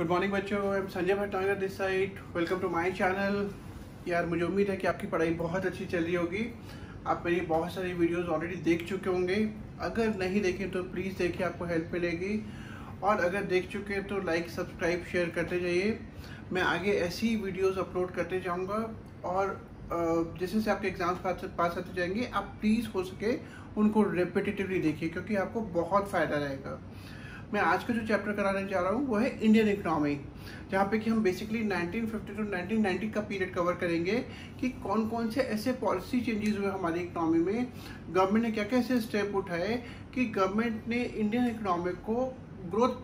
Good morning बच्चों, I am Sanjay Bhatnagar this side. Welcome to my channel. यार मुझे उम्मीद है कि आपकी पढ़ाई बहुत अच्छी चल रही होगी। आप मेरी बहुत सारी वीडियोस ऑलरेडी देख चुके होंगे। अगर नहीं देखें तो प्लीज़ देखिए, आपको हेल्प मिलेगी। और अगर देख चुके हैं तो लाइक सब्सक्राइब शेयर करते जाइए। मैं आगे ऐसी वीडियोस अपलोड करते जाऊँगा और जैसे से आपके एग्जाम्स पास आते जाएंगे, आप प्लीज़ हो सके उनको रेपिटेटिवली देखिए, क्योंकि आपको बहुत फ़ायदा रहेगा। मैं आज का जो चैप्टर कराने जा रहा हूँ वो है इंडियन इकोनॉमी, जहाँ पे कि हम बेसिकली 1950 टू 1990 का पीरियड कवर करेंगे कि कौन कौन से ऐसे पॉलिसी चेंजेस हुए हमारी इकोनॉमी में, गवर्नमेंट ने क्या क्या ऐसे स्टेप उठाए कि गवर्नमेंट ने इंडियन इकोनॉमी को ग्रोथ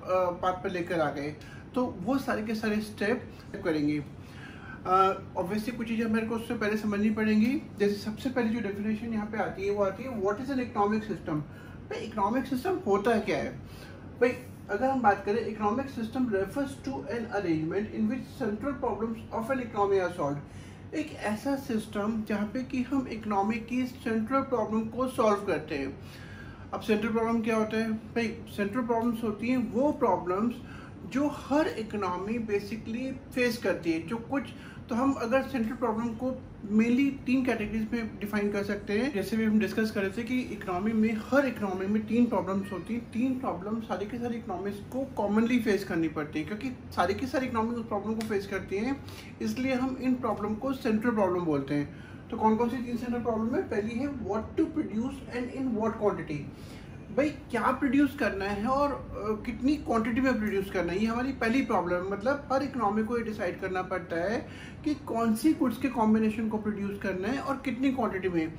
पाथ पर लेकर आ गए। तो वो सारे के सारे स्टेप करेंगे। ऑब्वियसली कुछ चीज़ें मेरे को उससे पहले समझनी पड़ेंगी। जैसे सबसे पहले जो डेफिनेशन यहाँ पे आती है वो आती है what is an economic system. भाई इकोनॉमिक सिस्टम होता क्या है? भाई अगर हम बात करें, economic system refers to an arrangement in which central problems of an economy are solved. एक ऐसा सिस्टम जहाँ पे कि हम इकोनॉमी की सेंट्रल प्रॉब्लम को सॉल्व करते हैं। अब सेंट्रल प्रॉब्लम क्या होता है? भाई सेंट्रल प्रॉब्लम्स होती हैं वो प्रॉब्लम्स जो हर इकोनॉमी बेसिकली फेस करती है। जो कुछ तो हम अगर सेंट्रल प्रॉब्लम को मेनली 3 कैटेगरीज में डिफाइन कर सकते हैं। जैसे भी हम डिस्कस कर रहे थे कि इकोनॉमी में, हर इकोनॉमी में 3 प्रॉब्लम्स होती हैं। 3 प्रॉब्लम सारी की सारी इकोनॉमीज को कॉमनली फेस करनी पड़ती है, क्योंकि सारी की सारी इकोनॉमी उस प्रॉब्लम को फेस करती हैं। इसलिए हम इन प्रॉब्लम को सेंट्रल प्रॉब्लम बोलते हैं। तो कौन कौन सी 3 सेंट्रल प्रॉब्लम है? पहली है what to produce and in what quantity. भाई क्या प्रोड्यूस करना है और कितनी क्वांटिटी में प्रोड्यूस करना है, ये हमारी पहली प्रॉब्लम है। मतलब हर इकोनॉमी को ये डिसाइड करना पड़ता है कि कौन सी गुड्स के कॉम्बिनेशन को प्रोड्यूस करना है और कितनी क्वांटिटी में।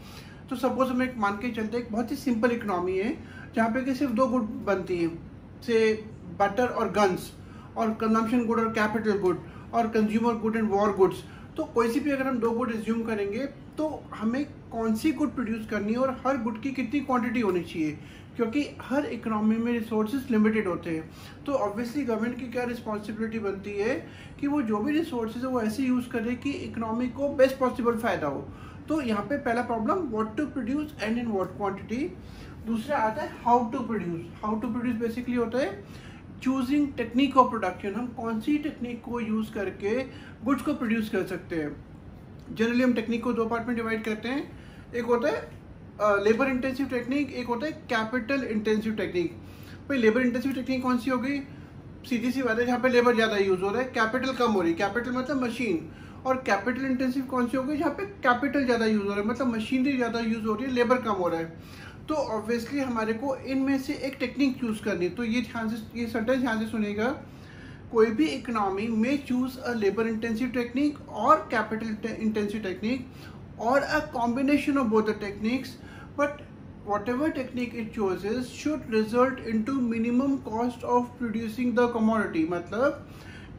तो सपोज हम एक मान के चलते, एक बहुत ही सिंपल इकोनॉमी है जहाँ पे कि सिर्फ 2 गुड बनती हैं, से बटर और गन्स, और कंजम्पशन गुड और कैपिटल गुड, और consumer good and war goods. तो कोई सी भी अगर हम 2 गुड एज्यूम करेंगे तो हमें कौन सी गुड प्रोड्यूस करनी है और हर गुड की कितनी क्वांटिटी होनी चाहिए, क्योंकि हर इकोनॉमी में रिसोर्सेज लिमिटेड होते हैं। तो ऑब्वियसली गवर्नमेंट की क्या रिस्पॉन्सिबिलिटी बनती है कि वो जो भी रिसोर्सेज है वो ऐसे यूज़ करे कि इकोनॉमी को बेस्ट पॉसिबल फ़ायदा हो। तो यहाँ पे पहला problem what to produce and in what quantity. दूसरा आता है how to produce. How to produce basically होता है चूजिंग टेक्निक ऑफ प्रोडक्शन। हम कौन सी टेक्निक को यूज़ करके गुड्स को प्रोड्यूस कर सकते हैं। जनरली हम टेक्निक को 2 पार्ट में डिवाइड करते हैं। एक होता है लेबर इंटेंसिव टेक्निक, एक होता है कैपिटल इंटेंसिव टेक्निक। भाई लेबर इंटेंसिव टेक्निक कौन सी होगी? सीधी सी बात है, जहाँ पे लेबर ज़्यादा यूज़ हो रहा है, कैपिटल कम हो रही है। कैपिटल मतलब मशीन। और कैपिटल इंटेंसिव कौन सी होगी? जहाँ पे कैपिटल ज़्यादा यूज़ हो रहा है, मतलब मशीनरी ज़्यादा यूज़ हो रही है, लेबर कम हो रहा है। तो ऑब्वियसली हमारे को इनमें से एक टेक्निक चूज़ करनी है। तो ये ध्यान से, ये सेंटेंस ध्यान से सुनिएगा। कोई भी इकोनॉमी में choose a labour intensive technique और capital intensive technique or a combination of both the techniques, but whatever technique it chooses should result into minimum cost of producing the commodity। मतलब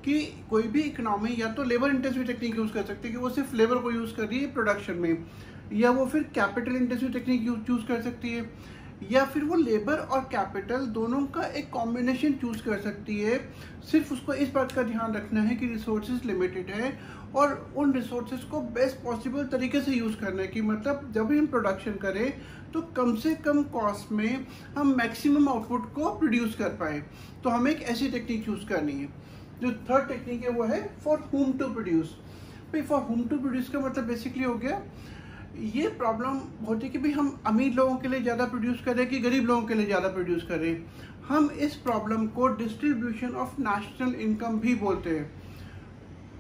कि कोई भी इकोनॉमी या तो labour intensive technique use कर सकती है कि वो सिर्फ लेबर को यूज़ कर रही है प्रोडक्शन में, या वो फिर कैपिटल इंटेंसिव टेक्निक चूज़ कर सकती है, या फिर वो लेबर और कैपिटल दोनों का एक कॉम्बिनेशन चूज़ कर सकती है। सिर्फ उसको इस बात का ध्यान रखना है कि रिसोर्सेज लिमिटेड है और उन रिसोर्सेज को बेस्ट पॉसिबल तरीके से यूज़ करना है। कि मतलब जब भी हम प्रोडक्शन करें तो कम से कम कॉस्ट में हम मैक्सिमम आउटपुट को प्रोड्यूस कर पाएँ। तो हमें एक ऐसी टेक्निक चूज़ करनी है। जो थर्ड टेक्निक है वो है फॉर हुम टू प्रोड्यूस। भाई फॉर हुम टू प्रोड्यूस का मतलब बेसिकली हो गया, ये प्रॉब्लम होती है कि भाई हम अमीर लोगों के लिए ज़्यादा प्रोड्यूस करें कि गरीब लोगों के लिए ज़्यादा प्रोड्यूस करें। हम इस प्रॉब्लम को डिस्ट्रीब्यूशन ऑफ नेशनल इनकम भी बोलते हैं।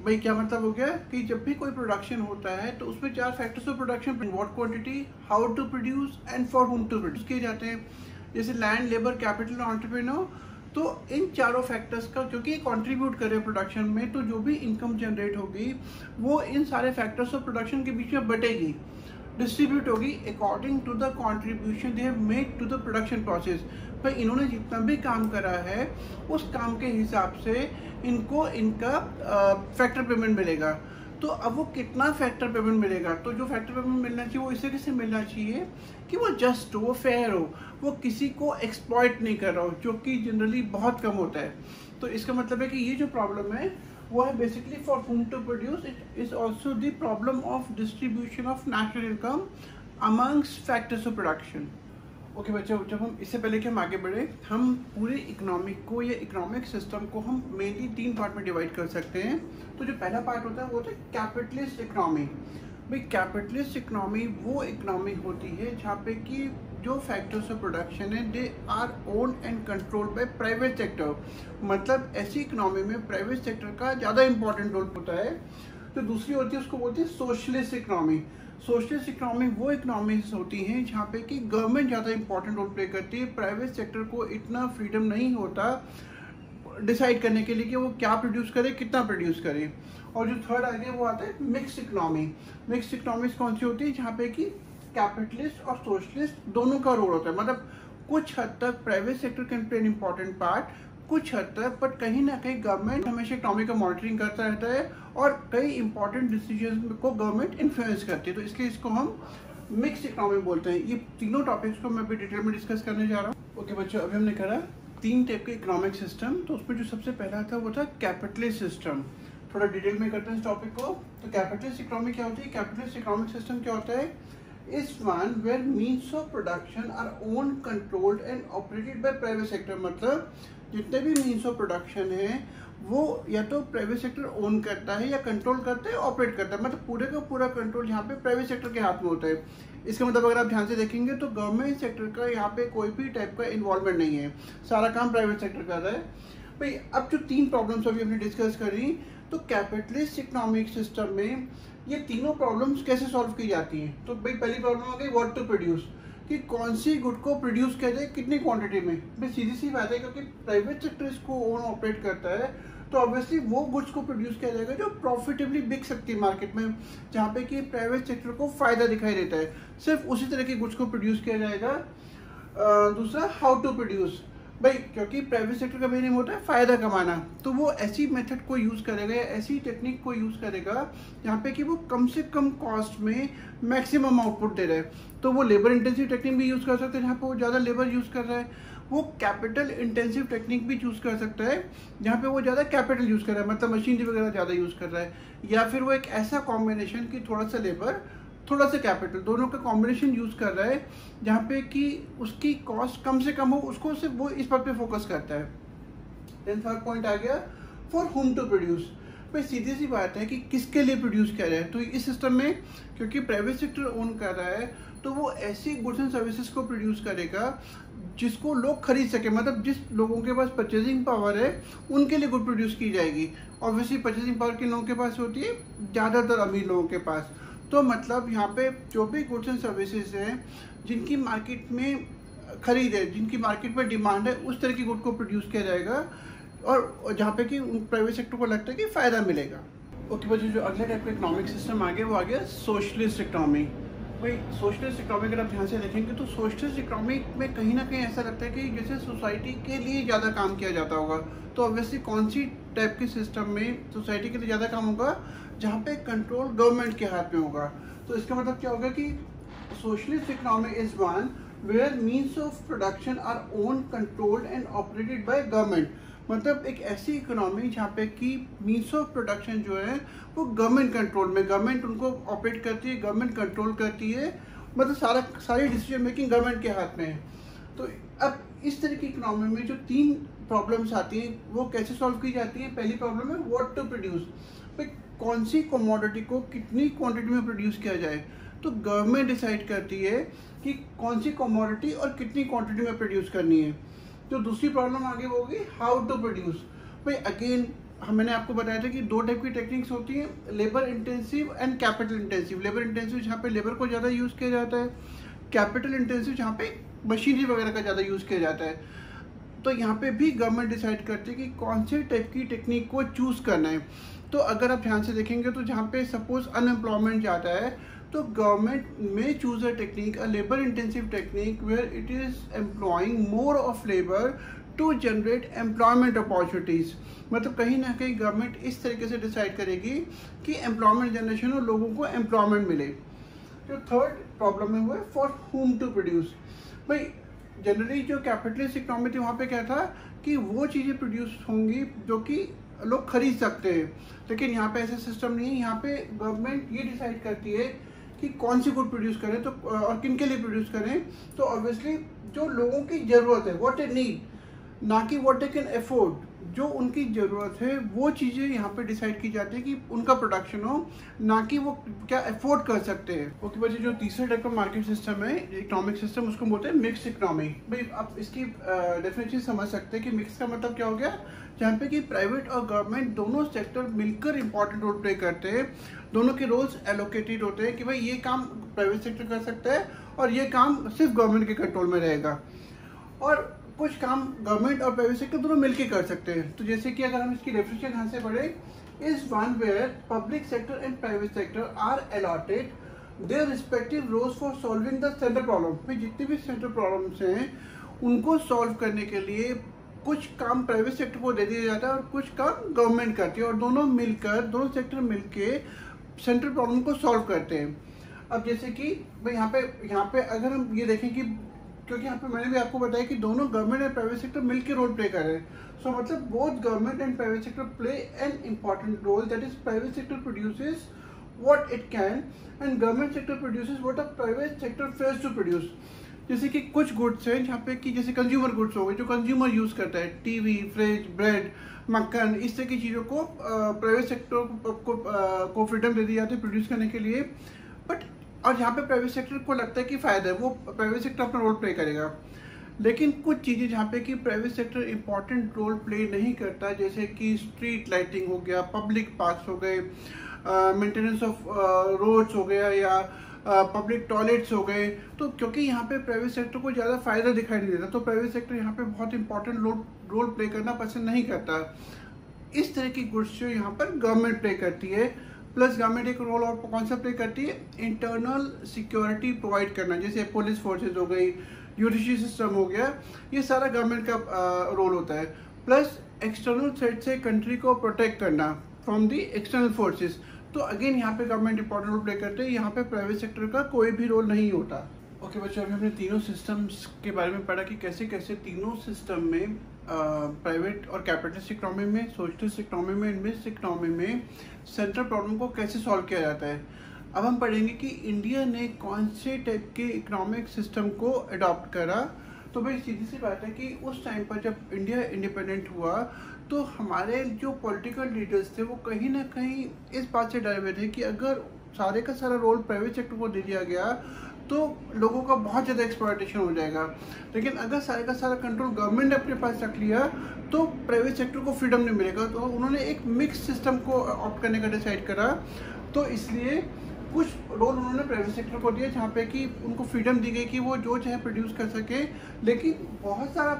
भाई क्या मतलब हो गया कि जब भी कोई प्रोडक्शन होता है तो उसमें 4 factors of production, what quantity, how to produce and for whom to produce किए जाते हैं। जैसे लैंड, लेबर, कैपिटल और एंटरप्रेन्योर। तो इन चारों फैक्टर्स का क्योंकि कंट्रीब्यूट करे प्रोडक्शन में, तो जो भी इनकम जनरेट होगी वो इन सारे फैक्टर्स ऑफ प्रोडक्शन के बीच में बटेगी, डिस्ट्रीब्यूट होगी according to the contribution they have made to the production process. भाई इन्होंने जितना भी काम करा है उस काम के हिसाब से इनको इनका फैक्टर पेमेंट मिलेगा। तो अब वो कितना फैक्टर पेमेंट मिलेगा? तो जो फैक्टर पेमेंट मिलना चाहिए वो इस तरीके से मिलना चाहिए कि वो जस्ट हो, वो फेयर हो, वो किसी को एक्सप्लॉइट नहीं कर रहा हो, जो कि जनरली बहुत कम होता है। तो इसका मतलब है कि ये जो प्रॉब्लम है वो है basically for whom to produce. It is also the problem of distribution of national income amongst factors of production. Okay बच्चों, जब हम इससे पहले कि हम आगे बढ़े, हम पूरे इकोनॉमिक को या इकोनॉमिक सिस्टम को हम मेनली 3 पार्ट में डिवाइड कर सकते हैं। तो जो पहला पार्ट होता है वो होता है कैपिटलिस्ट इकोनॉमी। भाई कैपिटलिस्ट इकोनॉमी वो इकोनॉमी होती है जहाँ पे कि जो फैक्टर्स ऑफ प्रोडक्शन है they our own and controlled by private sector. मतलब ऐसी इकोनॉमी में प्राइवेट सेक्टर का ज़्यादा इंपॉर्टेंट रोल होता है। तो दूसरी होती है, उसको बोलते हैं सोशलिस्ट इकोनॉमी। सोशलिस्ट इकोनॉमी वो इकोनॉमीज होती हैं जहाँ पे कि गवर्नमेंट ज़्यादा इंपॉर्टेंट रोल प्ले करती है, प्राइवेट सेक्टर को इतना फ्रीडम नहीं होता डिसाइड करने के लिए कि वो क्या प्रोड्यूस करे, कितना प्रोड्यूस करे। और जो थर्ड आ गया वो आता है मिक्स्ड इकोनॉमी। मिक्स्ड इकोनॉमीज कौन सी होती है? जहाँ पे कि कैपिटलिस्ट और सोशलिस्ट दोनों का रोल होता है। मतलब कुछ हद तक private sector can play an important part, कुछ हद तक, बट कहीं ना कहीं गवर्नमेंट हमेशा इकोनॉमी का मॉनिटरिंग करता रहता है और कई इंपॉर्टेंट डिसीजन को गवर्नमेंट इन्फ्लुएंस करती है। तो इसलिए इसको हम मिक्स्ड इकोनॉमी बोलते हैं। ये तीनों टॉपिक्स को मैं अभी डिटेल में डिस्कस करने जा रहा हूँ। ओके बच्चों, अभी हमने करा 3 टाइप के इकोनॉमिक सिस्टम। तो उसमें जो सबसे पहला था वो था कैपिटलिस्ट सिस्टम। थोड़ा डिटेल में करते हैं इस टॉपिक को। तो कैपिटलिस्ट इकोनॉमी क्या होती है? कैपिटलिस्ट इकोनॉमिक सिस्टम क्या होता है? Is one where means of production are own controlled and operated by private sector. मतलब जितने भी मीन्स ऑफ प्रोडक्शन है वो या तो प्राइवेट सेक्टर ओन करता है या कंट्रोल करता है, ऑपरेट करता है। मतलब पूरे का पूरा कंट्रोल यहाँ पे प्राइवेट सेक्टर के हाथ में होता है। इसका मतलब अगर आप ध्यान से देखेंगे तो गवर्नमेंट सेक्टर का यहाँ पे कोई भी टाइप का इन्वॉल्वमेंट नहीं है, सारा काम प्राइवेट सेक्टर कर रहा है। भाई अब जो 3 प्रॉब्लम्स अभी हमने डिस्कस करी, तो कैपिटलिस्ट इकोनॉमिक सिस्टम में ये तीनों प्रॉब्लम्स कैसे सॉल्व की जाती हैं? तो भाई पहली प्रॉब्लम हो गई व्हाट टू प्रोड्यूस, कि कौन सी गुड को प्रोड्यूस किया जाए, कितनी क्वांटिटी में। भाई सीधी सी बात है, क्योंकि प्राइवेट सेक्टर इसको ओन ऑपरेट करता है तो ऑब्वियसली वो गुड्स को प्रोड्यूस किया जाएगा जो प्रॉफिटेबली बिक सकती है मार्केट में, जहाँ पे कि प्राइवेट सेक्टर को फायदा दिखाई देता है। सिर्फ उसी तरह के गुड्स को प्रोड्यूस किया जाएगा। दूसरा हाउ टू प्रोड्यूस। भाई क्योंकि प्राइवेट सेक्टर का मेन एम होता है फायदा कमाना, तो वो ऐसी मेथड को यूज़ करेगा या ऐसी टेक्निक को यूज़ करेगा जहाँ पे कि वो कम से कम कॉस्ट में मैक्सिमम आउटपुट दे रहा है। तो वो लेबर इंटेंसिव टेक्निक भी यूज़ कर सकता है जहाँ पे वो ज़्यादा लेबर यूज़ कर रहा है। वो कैपिटल इंटेंसिव टेक्निक भी चूज़ कर सकता है जहाँ पे वो ज़्यादा कैपिटल यूज़ कर रहा है, मतलब मशीनरी वगैरह ज़्यादा यूज़ कर रहा है। या फिर वो एक ऐसा कॉम्बिनेशन कि थोड़ा सा लेबर थोड़ा सा कैपिटल दोनों का कॉम्बिनेशन यूज़ कर रहा है जहाँ पे कि उसकी कॉस्ट कम से कम हो, उसको सिर्फ वो इस बात पे फोकस करता है। देन थर्ड पॉइंट आ गया फॉर होम टू प्रोड्यूस। भाई सीधी सी बात है कि किसके लिए प्रोड्यूस किया जाए। तो इस सिस्टम में क्योंकि प्राइवेट सेक्टर ओन कर रहा है तो वो ऐसी गुड्स एंड सर्विसेज को प्रोड्यूस करेगा जिसको लोग खरीद सके। मतलब जिस लोगों के पास परचेजिंग पावर है उनके लिए गुड प्रोड्यूस की जाएगी। ऑब्वियसली परचेजिंग पावर किन लोगों के पास होती है? ज़्यादातर अमीर लोगों के पास। तो मतलब यहाँ पे जो भी गुड्स एंड सर्विसेज हैं जिनकी मार्केट में खरीद है, जिनकी मार्केट में डिमांड है, उस तरह की गुड को प्रोड्यूस किया जाएगा और जहाँ पे कि प्राइवेट सेक्टर को लगता है कि फ़ायदा मिलेगा। ओके बच्चों, जो अगले टाइप का इकोनॉमिक सिस्टम आ गया वो आ गया सोशलिस्ट इकोनॉमी। भाई सोशलिस्ट इकोनॉमी अगर आप ध्यान से देखेंगे तो सोशलिस्ट इकोनॉमी में कहीं ना कहीं ऐसा लगता है कि जैसे सोसाइटी के लिए ज़्यादा काम किया जाता होगा। तो ऑब्वियसली कौन सी टाइप के सिस्टम में सोसाइटी के लिए ज़्यादा काम होगा? जहाँ पे कंट्रोल गवर्नमेंट के हाथ में होगा। तो इसका मतलब क्या होगा कि socialist economy is one where means of production are own controlled and operated by government. मतलब एक ऐसी इकोनॉमी जहाँ पे कि मीन्स ऑफ प्रोडक्शन जो है वो गवर्नमेंट कंट्रोल में, गवर्नमेंट उनको ऑपरेट करती है, गवर्नमेंट कंट्रोल करती है। मतलब सारी डिसीजन मेकिंग गवर्नमेंट के हाथ में है। तो अब इस तरह की इकोनॉमी में जो 3 प्रॉब्लम्स आती हैं वो कैसे सॉल्व की जाती है? पहली प्रॉब्लम है व्हाट टू प्रोड्यूस। भाई कौन सी कमोडिटी को कितनी क्वांटिटी में प्रोड्यूस किया जाए। तो गवर्नमेंट डिसाइड करती है कि कौन सी कमोडिटी और कितनी क्वांटिटी में प्रोड्यूस करनी है। जो दूसरी प्रॉब्लम आगे वो होगी हाउ टू प्रोड्यूस। भाई अगेन मैंने आपको बताया था कि 2 टाइप की टेक्निक्स होती हैं, labour intensive and capital intensive. Labour intensive जहाँ पे लेबर को ज़्यादा यूज़ किया जाता है, कैपिटल इंटेंसिव जहाँ पे मशीनरी वगैरह का ज़्यादा यूज़ किया जाता है। तो यहाँ पे भी गवर्नमेंट डिसाइड करती है कि कौन से टाइप की टेक्निक को चूज़ करना है। तो अगर आप ध्यान से देखेंगे तो जहाँ पे सपोज अनएम्प्लॉयमेंट जाता है तो गवर्नमेंट में choose a technique, a labour intensive technique where it is employing more of labour to generate employment opportunities. मतलब कहीं ना कहीं गवर्नमेंट इस तरीके से डिसाइड करेगी कि एम्प्लॉयमेंट जनरेशन और लोगों को एम्प्लॉयमेंट मिले। जो थर्ड प्रॉब्लम है वो है फॉर होम टू प्रोड्यूस। भाई जनरली जो कैपिटलिस्ट इकोनॉमी थी वहाँ पे क्या था कि वो चीज़ें प्रोड्यूस होंगी जो कि लोग खरीद सकते हैं, लेकिन यहाँ पे ऐसा सिस्टम नहीं है। यहाँ पे गवर्नमेंट ये डिसाइड करती है कि कौन सी गुड प्रोड्यूस करें तो और किन के लिए प्रोड्यूस करें। तो ऑब्वियसली जो लोगों की ज़रूरत है, व्हाट दे नीड, ना कि व्हाट दे कैन अफोर्ड, जो उनकी ज़रूरत है वो चीज़ें यहाँ पे डिसाइड की जाती है कि उनका प्रोडक्शन हो, ना कि वो क्या अफोर्ड कर सकते हैं। ओके बच्चे, जो तीसरा टाइप का मार्केट सिस्टम है, इकोनॉमिक सिस्टम, उसको बोलते हैं मिक्स इकोनॉमी। भाई आप इसकी डेफिनेशन समझ सकते हैं कि मिक्स का मतलब क्या हो गया, जहाँ पे कि प्राइवेट और गवर्नमेंट दोनों सेक्टर मिलकर इंपॉर्टेंट रोल प्ले करते हैं, दोनों के रोल्स एलोकेटेड होते हैं कि भाई ये काम प्राइवेट सेक्टर कर सकता है और ये काम सिर्फ गवर्नमेंट के कंट्रोल में रहेगा, और कुछ काम गवर्नमेंट और प्राइवेट सेक्टर दोनों मिलकर कर सकते हैं। तो जैसे कि अगर हम इसकी डेफिनेशन यहाँ से पढ़े, is one where public sector and private sector are allotted their respective roles for solving the central problem. भाई जितने भी सेंट्रल प्रॉब्लम्स हैं उनको सॉल्व करने के लिए कुछ काम प्राइवेट सेक्टर को दे दिया जाता है और कुछ काम गवर्नमेंट करती है, और दोनों मिलकर, दोनों सेक्टर मिलके सेंट्रल प्रॉब्लम को सॉल्व करते हैं। अब जैसे कि भाई यहाँ पे अगर हम ये देखें कि, क्योंकि यहाँ पे मैंने भी आपको बताया कि दोनों गवर्नमेंट एंड प्राइवेट सेक्टर मिलकर रोल प्ले कर रहे हैं, सो मतलब both government and private sector play an important role, that is private sector produces what it can and government sector produces what a private sector fails to produce. जैसे कि कुछ goods हैं जहाँ पे कि जैसे कंज्यूमर गुड्स हो गए, जो कंज्यूमर यूज़ करता है, टीवी, फ्रिज, ब्रेड, मक्खन, इस तरह की चीज़ों को प्राइवेट सेक्टर को फ्रीडम दे दी जाती है प्रोड्यूस करने के लिए, बट और यहाँ पे प्राइवेट सेक्टर को लगता है कि फ़ायदा है, वो प्राइवेट सेक्टर अपना रोल प्ले करेगा। लेकिन कुछ चीज़ें जहाँ पे कि private sector important role play नहीं करता, जैसे कि स्ट्रीट लाइटिंग हो गया, पब्लिक पार्क्स हो गए, मेंटेनेंस ऑफ रोड्स हो गया, या पब्लिक टॉयलेट्स हो गए, तो क्योंकि यहाँ पे प्राइवेट सेक्टर को ज़्यादा फ़ायदा दिखाई नहीं देता, तो प्राइवेट सेक्टर यहाँ पे बहुत इंपॉर्टेंट रोल प्ले करना पसंद नहीं करता। इस तरह की गुड्स जो यहाँ पर गवर्नमेंट प्ले करती है, प्लस गवर्नमेंट एक रोल और कौन सा प्ले करती है, इंटरनल सिक्योरिटी प्रोवाइड करना, जैसे पुलिस फोर्सेज हो गई, जुडिशरी सिस्टम हो गया, ये सारा गवर्नमेंट का रोल होता है। प्लस एक्सटर्नल थ्रेट से कंट्री को प्रोटेक्ट करना फ्रॉम दी एक्सटर्नल फोर्सेज, तो अगेन यहाँ पे गवर्नमेंट इंपॉर्टेंट रोल प्ले करते हैं, यहाँ पे प्राइवेट सेक्टर का कोई भी रोल नहीं होता। ओके बच्चों, अभी हमने तीनों सिस्टम्स के बारे में पढ़ा कि कैसे कैसे तीनों सिस्टम में, प्राइवेट और कैपिटलिस्ट इकोनॉमी में, सोशलिस्ट इकोनॉमी में, मिक्स्ड इकोनॉमी में सेंट्रल प्रॉब्लम को कैसे सॉल्व किया जाता है। अब हम पढ़ेंगे कि इंडिया ने कौन से टाइप के इकोनॉमिक सिस्टम को अडॉप्ट करा। तो भाई सीधी सी बात है कि उस टाइम पर जब इंडिया इंडिपेंडेंट हुआ तो हमारे जो पॉलिटिकल लीडर्स थे वो कहीं ना कहीं इस बात से डरे हुए थे कि अगर सारे का सारा रोल प्राइवेट सेक्टर को दे दिया गया तो लोगों का बहुत ज़्यादा एक्सप्लॉयटेशन हो जाएगा, लेकिन अगर सारे का सारा कंट्रोल गवर्नमेंट ने अपने पास रख लिया तो प्राइवेट सेक्टर को फ्रीडम नहीं मिलेगा। तो उन्होंने एक मिक्स सिस्टम को ऑप्ट करने का डिसाइड करा। तो इसलिए कुछ रोल उन्होंने प्राइवेट सेक्टर को दिया जहाँ पे कि उनको फ्रीडम दी गई कि वो जो चाहे प्रोड्यूस कर सके, लेकिन बहुत सारा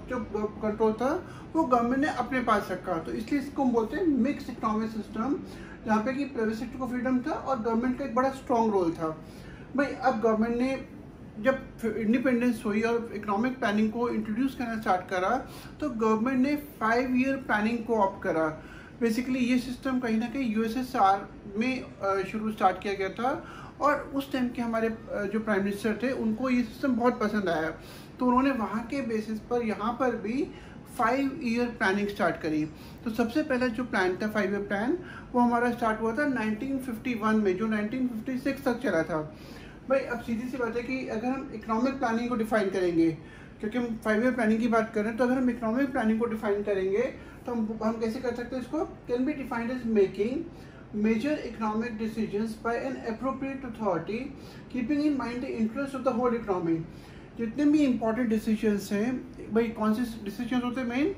जो कंट्रोल था वो गवर्नमेंट ने अपने पास रखा। तो इसलिए इसको हम बोलते हैं मिक्स इकोनॉमिक सिस्टम, जहाँ पे कि प्राइवेट सेक्टर को फ्रीडम था और गवर्नमेंट का एक बड़ा स्ट्रॉन्ग रोल था। भाई अब गवर्नमेंट ने जब इंडिपेंडेंस हुई और इकोनॉमिक प्लानिंग को इंट्रोड्यूस करना स्टार्ट करा तो गवर्नमेंट ने 5 ईयर प्लानिंग को ऑप्ट करा। बेसिकली ये सिस्टम कहीं ना कहीं यूएसएसआर में स्टार्ट किया गया था और उस टाइम के हमारे जो प्राइम मिनिस्टर थे उनको ये सिस्टम बहुत पसंद आया, तो उन्होंने वहाँ के बेसिस पर यहाँ पर भी 5 ईयर प्लानिंग स्टार्ट करी। तो सबसे पहला जो प्लान था 5 ईयर प्लान, वो हमारा स्टार्ट हुआ था 1951 में, जो 1956 तक चला था। भाई अब सीधी सी बात है कि अगर हम इकोनॉमिक प्लानिंग को डिफाइन करेंगे, क्योंकि हम 5 ईयर प्लानिंग की बात कर रहे हैं, तो अगर हम इकोनॉमिक प्लानिंग को डिफाइन करेंगे तो हम कैसे कर सकते हैं इसको, can be defined as making major economic decisions by an appropriate authority keeping in mind the interest of the whole economy. जितने भी इंपॉर्टेंट डिसीजंस हैं, भाई कौन से डिसीजंस होते हैं मेन,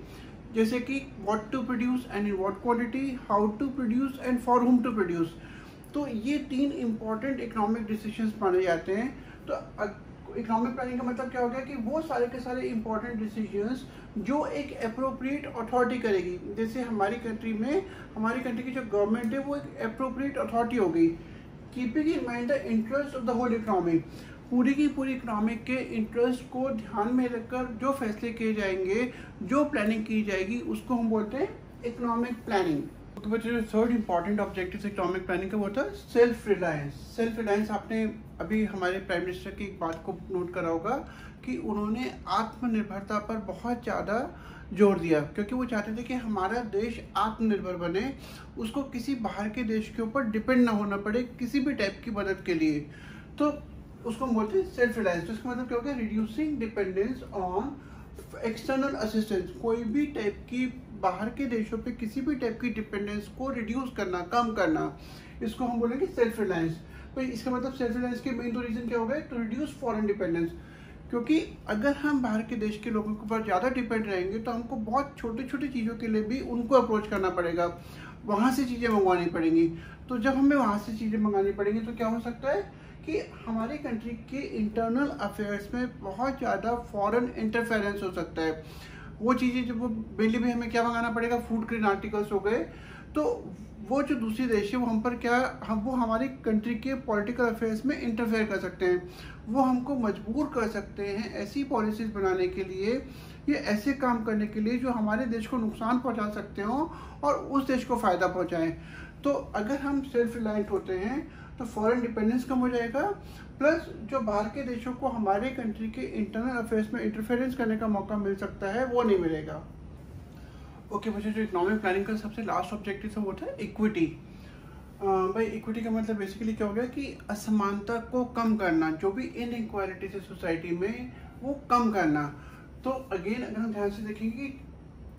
जैसे कि what to produce and in what quantity, how to produce and for whom to produce. तो ये 3 इंपॉर्टेंट इकोनॉमिक डिसीजंस माने जाते हैं। तो इकोनॉमिक प्लानिंग का मतलब क्या हो गया कि वो सारे के सारे इंपॉर्टेंट डिसीजंस जो एक एप्रोप्रिएट अथॉरिटी करेगी, जैसे हमारी कंट्री की जो गवर्नमेंट है वो एक एप्रोप्रिएट अथॉरिटी हो गई, keeping in mind the interest of the whole economy. पूरी की पूरी इकोनॉमिक के इंटरेस्ट को ध्यान में रखकर जो फैसले किए जाएंगे, जो प्लानिंग की जाएगी, उसको हम बोलते हैं इकोनॉमिक प्लानिंग। तो बच्चे जो third important objective economic planning का वो था सेल्फ रिलायंस। सेल्फ रिलायंस, आपने अभी हमारे प्राइम मिनिस्टर की एक बात को नोट करा होगा कि उन्होंने आत्मनिर्भरता पर बहुत ज़्यादा जोर दिया, क्योंकि वो चाहते थे कि हमारा देश आत्मनिर्भर बने, उसको किसी बाहर के देश के ऊपर डिपेंड ना होना पड़े किसी भी टाइप की मदद के लिए। तो उसको बोलते हैं सेल्फ रिलायंस। तो इसका मतलब क्या हो गया, reducing dependence on external assistance. कोई भी टाइप की बाहर के देशों पे किसी भी टाइप की डिपेंडेंस को रिड्यूस करना, कम करना, इसको हम बोलेंगे सेल्फ रिलायंस। तो इसका मतलब सेल्फ रिलायंस के मेन दो रीजन क्या हो गए, टू रिड्यूस फॉरेन डिपेंडेंस। क्योंकि अगर हम बाहर के देश के लोगों के ऊपर ज़्यादा डिपेंड रहेंगे तो हमको बहुत छोटी छोटी चीज़ों के लिए भी उनको अप्रोच करना पड़ेगा, वहाँ से चीज़ें मंगवानी पड़ेंगी। तो जब हमें वहाँ से चीज़ें मंगानी पड़ेंगी तो क्या हो सकता है कि हमारी कंट्री के इंटरनल अफेयर्स में बहुत ज़्यादा फॉरेन इंटरफेरेंस हो सकता है। वो चीज़ें जब वो मेनली भी हमें क्या मंगाना पड़ेगा, फूड ग्रेन आर्टिकल्स हो गए, तो वो जो दूसरी देश है वो हम पर क्या, वो हमारी कंट्री के पॉलिटिकल अफेयर्स में इंटरफेयर कर सकते हैं। वो हमको मजबूर कर सकते हैं ऐसी पॉलिसीज़ बनाने के लिए या ऐसे काम करने के लिए जो हमारे देश को नुकसान पहुंचा सकते हो और उस देश को फ़ायदा पहुंचाएं। तो अगर हम सेल्फ रिलायंट होते हैं तो फॉरेन डिपेंडेंस कम हो जाएगा, प्लस जो बाहर के देशों को हमारे कंट्री के इंटरनल अफेयर्स में इंटरफेरेंस करने का मौका मिल सकता है वो नहीं मिलेगा। ओके बच्चों, जो इकोनॉमिक प्लानिंग का सबसे लास्ट ऑब्जेक्टिव है वो था इक्विटी। भाई इक्विटी का मतलब बेसिकली क्या हो गया कि असमानता को कम करना, जो भी इनइक्वालिटीज है सोसाइटी में वो कम करना। तो अगेन अगर हम ध्यान से देखेंगे कि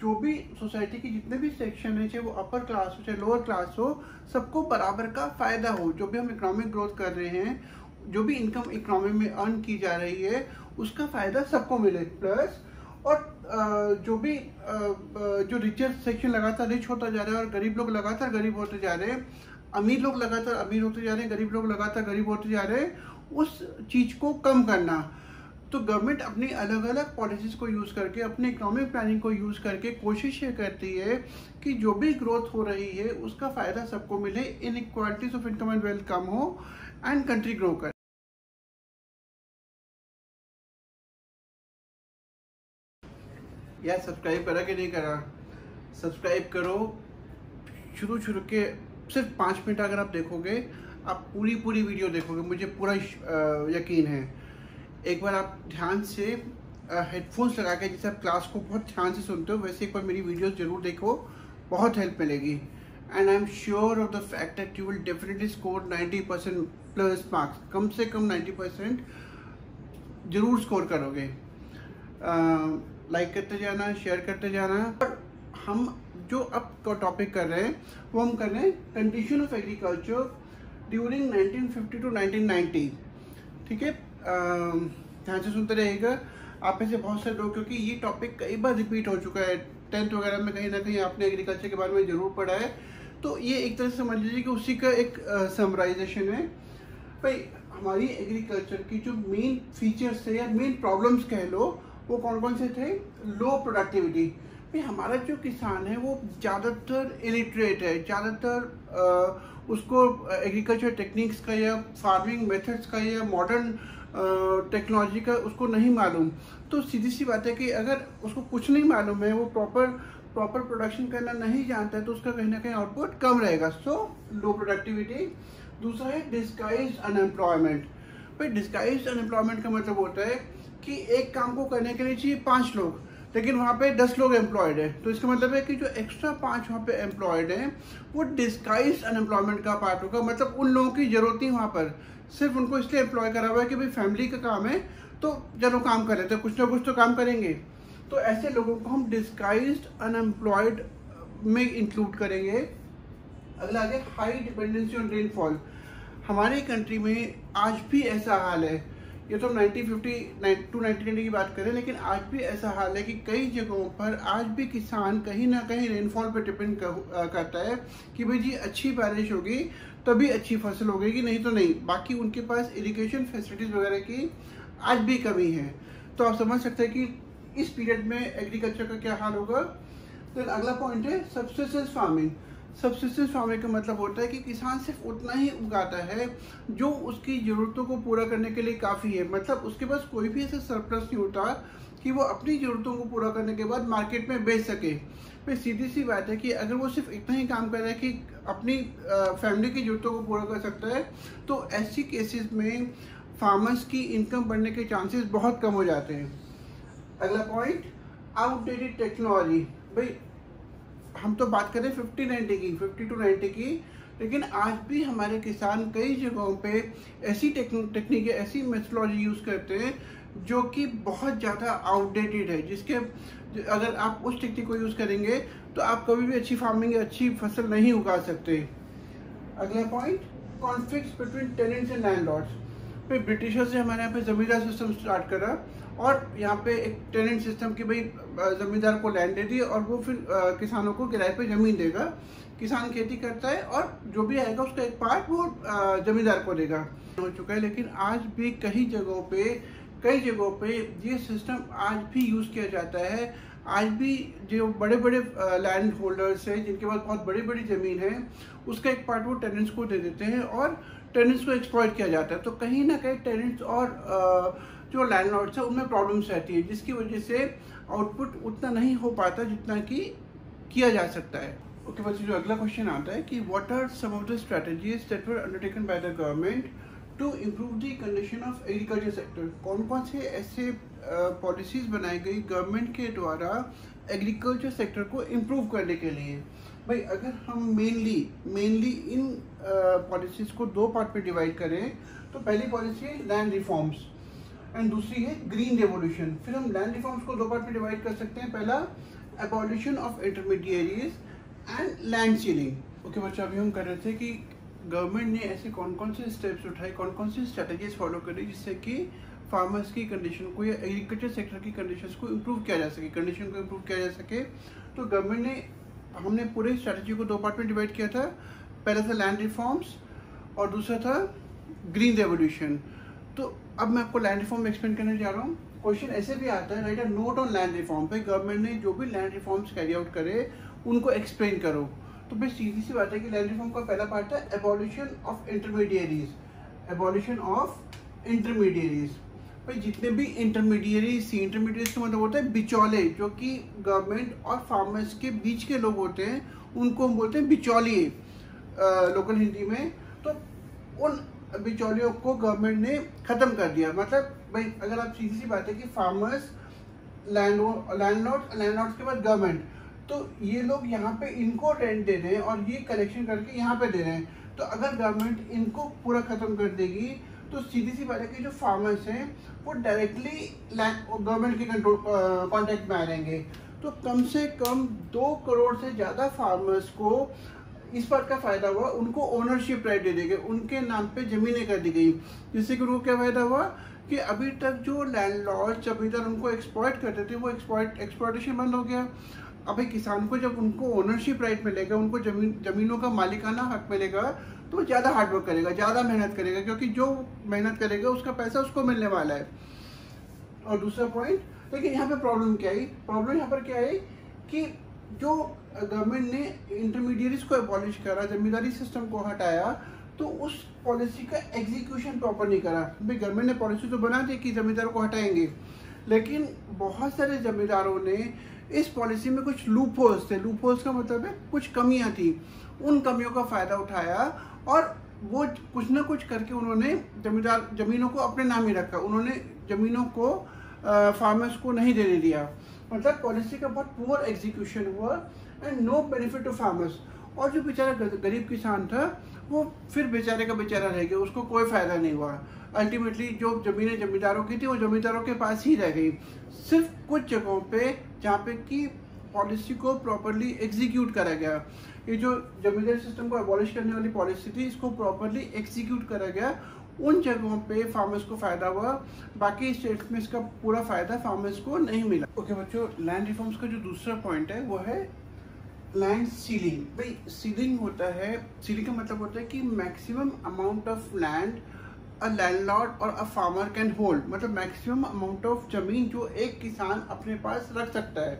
जो भी सोसाइटी की जितने भी सेक्शन है, चाहे वो अपर क्लास हो चाहे लोअर क्लास हो, सबको बराबर का फायदा हो। जो भी हम इकोनॉमिक ग्रोथ कर रहे हैं, जो भी इनकम इकोनॉमी में अर्न की जा रही है, उसका फायदा सबको मिले। प्लस और जो भी जो रिचर सेक्शन लगातार रिच होता जा रहा है और गरीब लोग लगातार गरीब होते जा रहे हैं, अमीर लोग लगातार अमीर होते जा रहे हैं, गरीब लोग लगातार गरीब होते जा रहे हैं, उस चीज को कम करना। तो गवर्नमेंट अपनी अलग अलग पॉलिसीज को यूज करके, अपने इकोनॉमिक प्लानिंग को यूज करके कोशिश ये करती है कि जो भी ग्रोथ हो रही है उसका फायदा सबको मिले, inequalities of income and wealth कम हो एंड कंट्री ग्रो करे। यार सब्सक्राइब करा कि नहीं करा, सब्सक्राइब करो। शुरू के सिर्फ 5 मिनट अगर आप देखोगे, आप पूरी वीडियो देखोगे, मुझे पूरा यकीन है। एक बार आप ध्यान से हेडफोन्स लगा के, जैसे आप क्लास को बहुत ध्यान से सुनते हो वैसे एक बार मेरी वीडियोस जरूर देखो, बहुत हेल्प मिलेगी। And I am sure of the fact that you will definitely score 90% plus marks, कम से कम 90% जरूर स्कोर करोगे। लाइक करते जाना, शेयर करते जाना। और हम जो अब टॉपिक कर रहे हैं वो हम कर रहे हैं condition of agriculture during 1950 to 1990। ठीक है, ध्यान से सुनते रहिएगा। आप में से बहुत सारे लोग, क्योंकि ये टॉपिक कई बार रिपीट हो चुका है, 10th वगैरह में कहीं ना कहीं आपने एग्रीकल्चर के बारे में जरूर पढ़ा है, तो ये एक तरह से समझ लीजिए कि उसी का एक समराइजेशन है। भाई हमारी एग्रीकल्चर की जो मेन फीचर्स थे या मेन प्रॉब्लम्स कह लो, वो कौन कौन से थे? लो प्रोडक्टिविटी। भाई हमारा जो किसान है वो ज़्यादातर इलिटरेट है, ज़्यादातर उसको एग्रीकल्चर टेक्निक्स का या फार्मिंग मेथड्स का या मॉडर्न टेक्नोलॉजी का उसको नहीं मालूम। तो सीधी सी बात है कि अगर उसको कुछ नहीं मालूम है, वो प्रॉपर प्रोडक्शन करना नहीं जानता है, तो उसका कहीं ना कहीं आउटपुट कम रहेगा। सो लो प्रोडक्टिविटी। दूसरा है डिस्गाइज्ड अनएम्प्लॉयमेंट। भाई डिस्गाइज्ड अनएम्प्लॉयमेंट का मतलब होता है कि एक काम को करने के लिए चाहिए 5 लोग, लेकिन वहाँ पे 10 लोग एम्प्लॉयड है। तो इसका मतलब है कि जो एक्स्ट्रा 5 वहाँ पे एम्प्लॉयड हैं वो डिस्गाइज्ड अनएम्प्लॉयमेंट का पार्ट होगा। मतलब उन लोगों की जरूरत ही वहाँ पर सिर्फ उनको इसलिए एम्प्लॉय करा हुआ है कि भाई फैमिली का काम है तो चलो काम कर लेते हैं, कुछ ना कुछ तो काम करेंगे। तो ऐसे लोगों को हम डिस्गाइज्ड अनएम्प्लॉयड में इंक्लूड करेंगे। अगला आगे हाई डिपेंडेंसी ऑन रेनफॉल। हमारी कंट्री में आज भी ऐसा हाल है, ये तो 1950 टू 1990 की बात करें, लेकिन आज भी ऐसा हाल है कि कई जगहों पर आज भी किसान कहीं ना कहीं रेनफॉल पर डिपेंड करता है कि भाई जी अच्छी बारिश होगी तभी अच्छी फसल होगी, नहीं तो नहीं। बाकी उनके पास इरिगेशन फैसिलिटीज़ वगैरह की आज भी कमी है। तो आप समझ सकते हैं कि इस पीरियड में एग्रीकल्चर का क्या हाल होगा। तो अगला पॉइंट है सब्सिस्टेंस फार्मिंग। सब्सिस्टेंस फार्मिंग का मतलब होता है कि किसान सिर्फ उतना ही उगाता है जो उसकी ज़रूरतों को पूरा करने के लिए काफ़ी है। मतलब उसके पास कोई भी ऐसा सरप्लस नहीं होता कि वो अपनी ज़रूरतों को पूरा करने के बाद मार्केट में बेच सके। फिर सीधी सी बात है कि अगर वो सिर्फ इतना ही काम कर रहा है कि अपनी फैमिली की ज़रूरतों को पूरा कर सकता है, तो ऐसी केसेस में फार्मर्स की इनकम बढ़ने के चांसेस बहुत कम हो जाते हैं। अगला पॉइंट आउटडेटेड टेक्नोलॉजी। भाई हम तो बात करें 50 to 90 की, लेकिन आज भी हमारे किसान कई जगहों पे ऐसी टेक्निक ऐसी मेथोडोलॉजी यूज़ करते हैं जो कि बहुत ज़्यादा आउटडेटेड है, जिसके अगर आप उस टेक्निक को यूज़ करेंगे तो आप कभी भी अच्छी फार्मिंग या अच्छी फसल नहीं उगा सकते। अगला point, conflicts between tenants and landlords. फिर ब्रिटिशर्स ने हमारे यहाँ पे ज़मींदार सिस्टम स्टार्ट करा और यहाँ पे एक टेनेंट सिस्टम की, भाई ज़मींदार को लैंड दे दी और वो फिर किसानों को किराए पे ज़मीन देगा, किसान खेती करता है और जो भी आएगा उसका एक पार्ट वो ज़मींदार को देगा। हो चुका है, लेकिन आज भी कई जगहों पे ये सिस्टम आज भी यूज़ किया जाता है। आज भी जो बड़े बड़े लैंड होल्डर्स हैं जिनके पास बहुत बड़ी बड़ी ज़मीन है, उसका एक पार्ट वो टेनेंट्स को दे देते हैं और टेनेंट्स को एक्सप्लॉइट किया जाता है। तो कहीं ना कहीं टेनेंट्स और जो लैंडलॉर्ड्स है उनमें प्रॉब्लम्स रहती है, जिसकी वजह से आउटपुट उतना नहीं हो पाता जितना कि किया जा सकता है। ओके बच्चों, जो अगला क्वेश्चन आता है कि what are some of the strategies that were undertaken by the government to improve the condition of agriculture sector. कौन कौन से ऐसे पॉलिसीज बनाई गई गवर्नमेंट के द्वारा एग्रीकल्चर सेक्टर को इम्प्रूव करने के लिए। भाई अगर हम मेनली इन पॉलिसीज को दो पार्ट में डिवाइड करें तो पहली पॉलिसी है लैंड रिफॉर्म्स एंड दूसरी है ग्रीन रेवोल्यूशन। फिर हम लैंड रिफॉर्म्स को दो पार्ट में डिवाइड कर सकते हैं, पहला abolition of intermediaries and land ceiling. Okay बच्चों, अभी हम कर रहे थे कि गवर्नमेंट ने ऐसे कौन कौन से स्टेप्स उठाए, कौन कौन सी स्ट्रेटजीज फॉलो करी जिससे कि फार्मर्स की कंडीशन को या एग्रीकल्चर सेक्टर की कंडीशंस को इम्प्रूव किया जा सके, तो गवर्नमेंट ने, हमने पूरे स्ट्रेटजी को दो पार्ट में डिवाइड किया था। पहला था लैंड रिफॉर्म्स और दूसरा था ग्रीन रेवोल्यूशन। तो अब मैं आपको लैंड रिफॉर्म एक्सप्लेन करने जा रहा हूँ। क्वेश्चन ऐसे भी आता है, right a note on land reform. पे गवर्नमेंट ने जो भी लैंड रिफॉर्म्स कैरी आउट करे उनको एक्सप्लेन करो। तो बस सीधी सी बात है कि लैंड रिफॉर्म का पहला पार्ट था एबॉलिशन ऑफ इंटरमीडिएरीज। भाई जितने भी इंटरमीडिएरीज का मतलब होता है बिचौले, जो कि गवर्नमेंट और फार्मर्स के बीच के लोग होते हैं, उनको हम बोलते हैं बिचौलिए लोकल हिंदी में। तो उन बिचौलियों को गवर्नमेंट ने ख़त्म कर दिया। मतलब भाई अगर आप सीधी सी बात है कि फार्मर्स, लैंडलॉर्ड्स के बाद गवर्नमेंट, तो ये लोग यहाँ पे इनको रेंट दे रहे हैं और ये कलेक्शन करके यहाँ पे दे रहे हैं। तो अगर गवर्नमेंट इनको पूरा ख़त्म कर देगी तो सीधी सी बात है कि जो फार्मर्स हैं वो डायरेक्टली गवर्नमेंट के कंट्रोल कॉन्टेक्ट में आ जाएंगे। तो कम से कम 2 करोड़ से ज़्यादा फार्मर्स को इस बात का फ़ायदा हुआ, उनको ओनरशिप राइट दे दी गई, उनके नाम पे ज़मीनें कर दी गई, जिससे कि उनको क्या फ़ायदा हुआ कि अभी तक जो लैंडलॉर्ड जमींदार उनको एक्सप्लॉइट करते थे वो एक्सप्लॉइटेशन बंद हो गया। अभी किसान को जब उनको ओनरशिप राइट मिलेगा, उनको ज़मीनों का मालिकाना हक मिलेगा, तो वो ज़्यादा हार्डवर्क करेगा, ज़्यादा मेहनत करेगा, क्योंकि जो मेहनत करेगा उसका पैसा उसको मिलने वाला है। और दूसरा पॉइंट, देखिए यहाँ पे प्रॉब्लम यहाँ पर क्या है कि जो गवर्नमेंट ने इंटरमीडिएरीज को एबॉलिश करा, जमींदारी सिस्टम को हटाया, तो उस पॉलिसी का एग्जीक्यूशन प्रॉपर नहीं करा। भाई गवर्नमेंट ने पॉलिसी तो बना दी कि जमींदारों को हटाएंगे, लेकिन बहुत सारे जमींदारों ने इस पॉलिसी में कुछ लूप होल्स का मतलब है कुछ कमियां थी, उन कमियों का फ़ायदा उठाया और वो कुछ ना कुछ करके उन्होंने ज़मीनों को अपने नाम ही रखा, उन्होंने ज़मीनों को फार्मर्स को नहीं देने दिया। मतलब पॉलिसी का बहुत पुअर एग्जीक्यूशन हुआ and no benefit to farmers. और जो बेचारा गरीब किसान था वो फिर बेचारे का बेचारा रह गया, उसको कोई फ़ायदा नहीं हुआ। अल्टीमेटली जो ज़मीनें जमींदारों की थी वो जमींदारों के पास ही रह गई। सिर्फ कुछ जगहों पे जहाँ पे कि पॉलिसी को प्रॉपरली एग्जीक्यूट करा गया, ये जो जमींदारी सिस्टम को एबॉलिश करने वाली पॉलिसी थी इसको प्रॉपरली एग्जीक्यूट करा गया, उन जगहों पे फार्मर्स को फ़ायदा हुआ, बाकी स्टेट्स में इसका पूरा फ़ायदा फार्मर्स को नहीं मिला। ओके बच्चों, लैंड रिफॉर्म्स का जो दूसरा पॉइंट है वो है लैंड सीलिंग। भाई सीलिंग का मतलब होता है कि maximum amount of land a landlord और अ फार्मर कैन होल्ड, मतलब मैक्सिमम अमाउंट ऑफ जमीन जो एक किसान अपने पास रख सकता है।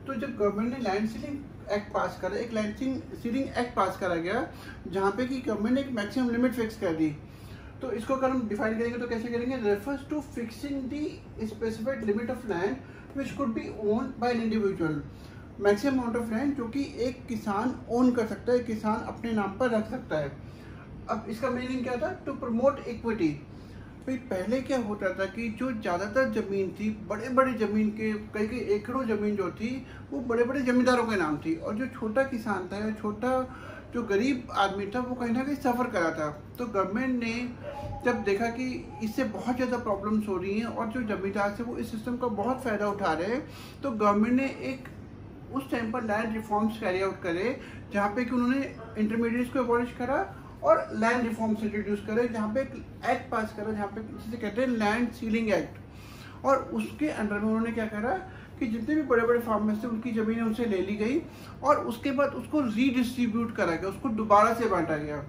तो जब गवर्नमेंट ने लैंड सीलिंग एक्ट पास करा, एक लैंड सीलिंग एक्ट पास करा गया जहाँ पे कि गवर्नमेंट ने एक मैक्सिमम लिमिट फिक्स कर दी। तो इसको अगर हम डिफाइन करेंगे तो कैसे करेंगे, refers to fixing the specified limit of land which could be owned by an individual. Maximum amount of land जो कि एक किसान ओन कर सकता है, किसान अपने नाम पर रख सकता है। अब इसका मीनिंग क्या था, टू प्रमोट इक्विटी। भाई पहले क्या होता था कि जो ज़्यादातर ज़मीन थी, बड़े बड़े ज़मीन के कई कई एकड़ों ज़मीन जो थी वो बड़े बड़े ज़मींदारों के नाम थी, और जो छोटा किसान था या छोटा जो गरीब आदमी था वो कहीं ना कहीं सफ़र करा था। तो गवर्नमेंट ने जब देखा कि इससे बहुत ज़्यादा प्रॉब्लम्स हो रही हैं और जो ज़मींदार से वो इस सिस्टम का बहुत फ़ायदा उठा रहे हैं, तो गवर्नमेंट ने एक उस टाइम पर लैंड रिफॉर्म्स कैरी आउट करे, जहाँ पे कि उन्होंने इंटरमीडिएट्स को अबॉलिश करा और लैंड रिफॉर्म्स इंट्रोड्यूस करे, जहाँ पे एक एक्ट पास करा जहाँ पे जिसे कहते हैं लैंड सीलिंग एक्ट। और उसके अंडर में उन्होंने क्या करा कि जितने भी बड़े बड़े फार्मर्स थे उनकी ज़मीनें उनसे ले ली गई और उसके बाद उसको रीडिस्ट्रीब्यूट करा गया, उसको दोबारा से बांटा गया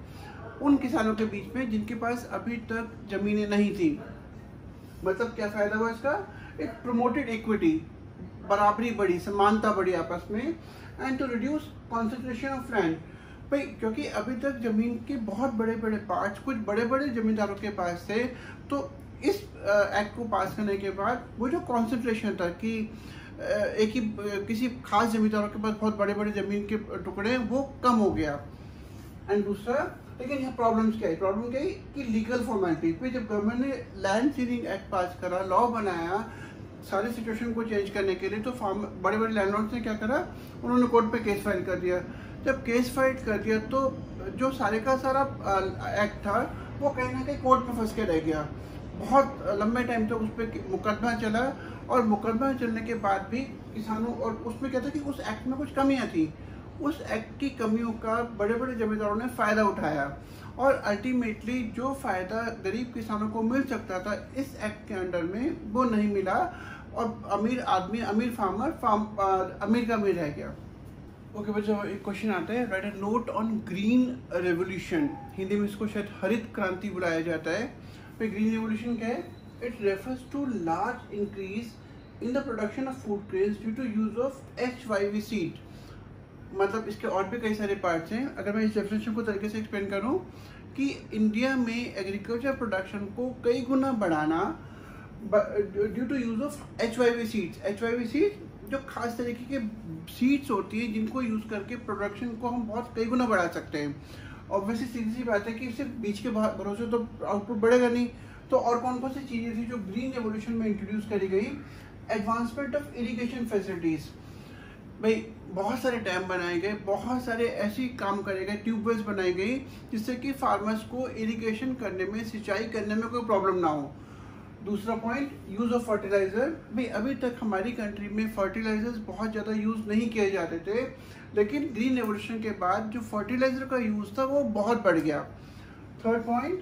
उन किसानों के बीच में जिनके पास अभी तक ज़मीनें नहीं थी। मतलब क्या फ़ायदा हुआ इसका? एक प्रमोटेड इक्विटी, बराबरी बढ़ी, समानता बढ़ी आपस में, and to reduce concentration of land. भाई क्योंकि अभी तक ज़मीन के बहुत बड़े बड़े पार्ट्स कुछ बड़े बड़े ज़मींदारों के पास थे, तो इस एक्ट को पास करने के बाद वो जो कॉन्सेंट्रेशन था कि एक ही किसी खास ज़मींदारों के पास बहुत बड़े बड़े ज़मीन के टुकड़े वो कम हो गया। एंड दूसरा, लेकिन यहाँ प्रॉब्लम्स क्या है? प्रॉब्लम क्या है कि लीगल फॉर्मेलिटी पे जब गवर्नमेंट ने लैंड सीलिंग एक्ट पास करा, लॉ बनाया सारी सिचुएशन को चेंज करने के लिए, तो बड़े बड़े लैंडलॉर्ड्स ने क्या करा, उन्होंने कोर्ट पे केस फाइल कर दिया। जब केस फाइल कर दिया तो जो सारे का सारा एक्ट था वो कहीं ना कहीं कोर्ट में फंस के रह गया। बहुत लंबे टाइम तक उस पर मुकदमा चला और मुकदमा चलने के बाद भी किसानों, और उसमें क्या था कि उस एक्ट में कुछ कमियां थी, उस एक्ट की कमियों का बड़े बड़े जमींदारों ने फ़ायदा उठाया और अल्टीमेटली जो फ़ायदा गरीब किसानों को मिल सकता था इस एक्ट के अंडर में वो नहीं मिला और अमीर आदमी, अमीर फार्मर अमीर का अमीर रह गया। ओके बच्चों, एक क्वेश्चन आता है, right a note on green revolution. Hindi में इसको शायद हरित क्रांति बुलाया जाता है। तो ग्रीन रेवोल्यूशन क्या है? It refers to large increase in the production of food grains due to use of HYV seed. मतलब इसके और भी कई सारे पार्ट्स हैं। अगर मैं इस डेफिनेशन को तरीके से एक्सप्लेन करूं कि इंडिया में एग्रीकल्चर प्रोडक्शन को कई गुना बढ़ाना due to use of HYV seeds. HYV seeds जो खास तरीके के सीड्स होती हैं जिनको यूज़ करके प्रोडक्शन को हम बहुत कई गुना बढ़ा सकते हैं। ऑब्वियसली सीधी सी बात है कि सिर्फ बीज के भरोसे तो आउटपुट बढ़ेगा नहीं। तो और कौन कौन सी चीज़ें थी जो ग्रीन रेवोल्यूशन में इंट्रोड्यूस करी गई? Advancement of irrigation facilities. भाई बहुत सारे डैम बनाए गए, बहुत सारे ऐसी काम करे गए, ट्यूबवेल्स बनाई गई जिससे कि फार्मर्स को इरिगेशन करने में, सिंचाई करने में कोई प्रॉब्लम ना हो। दूसरा पॉइंट, यूज़ ऑफ फर्टिलाइज़र। भाई अभी तक हमारी कंट्री में फर्टिलाइजर्स बहुत ज़्यादा यूज़ नहीं किए जाते थे, लेकिन ग्रीन रेवोल्यूशन के बाद जो फर्टिलाइज़र का यूज़ था वो बहुत बढ़ गया। Third point,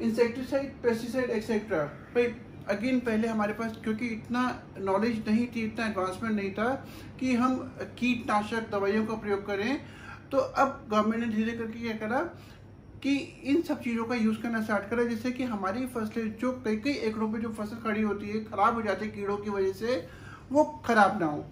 insecticide, pesticide etcetera. भाई अगेन पहले हमारे पास क्योंकि इतना नॉलेज नहीं थी, इतना एडवांसमेंट नहीं था कि हम कीटनाशक दवाइयों का प्रयोग करें, तो अब गवर्नमेंट ने धीरे करके क्या करा कि इन सब चीज़ों का यूज़ करना स्टार्ट करा, जिससे कि हमारी फसलें जो कई कई एकड़ों पे जो फसल खड़ी होती है, ख़राब हो जाती है कीड़ों की वजह से, वो ख़राब ना हो।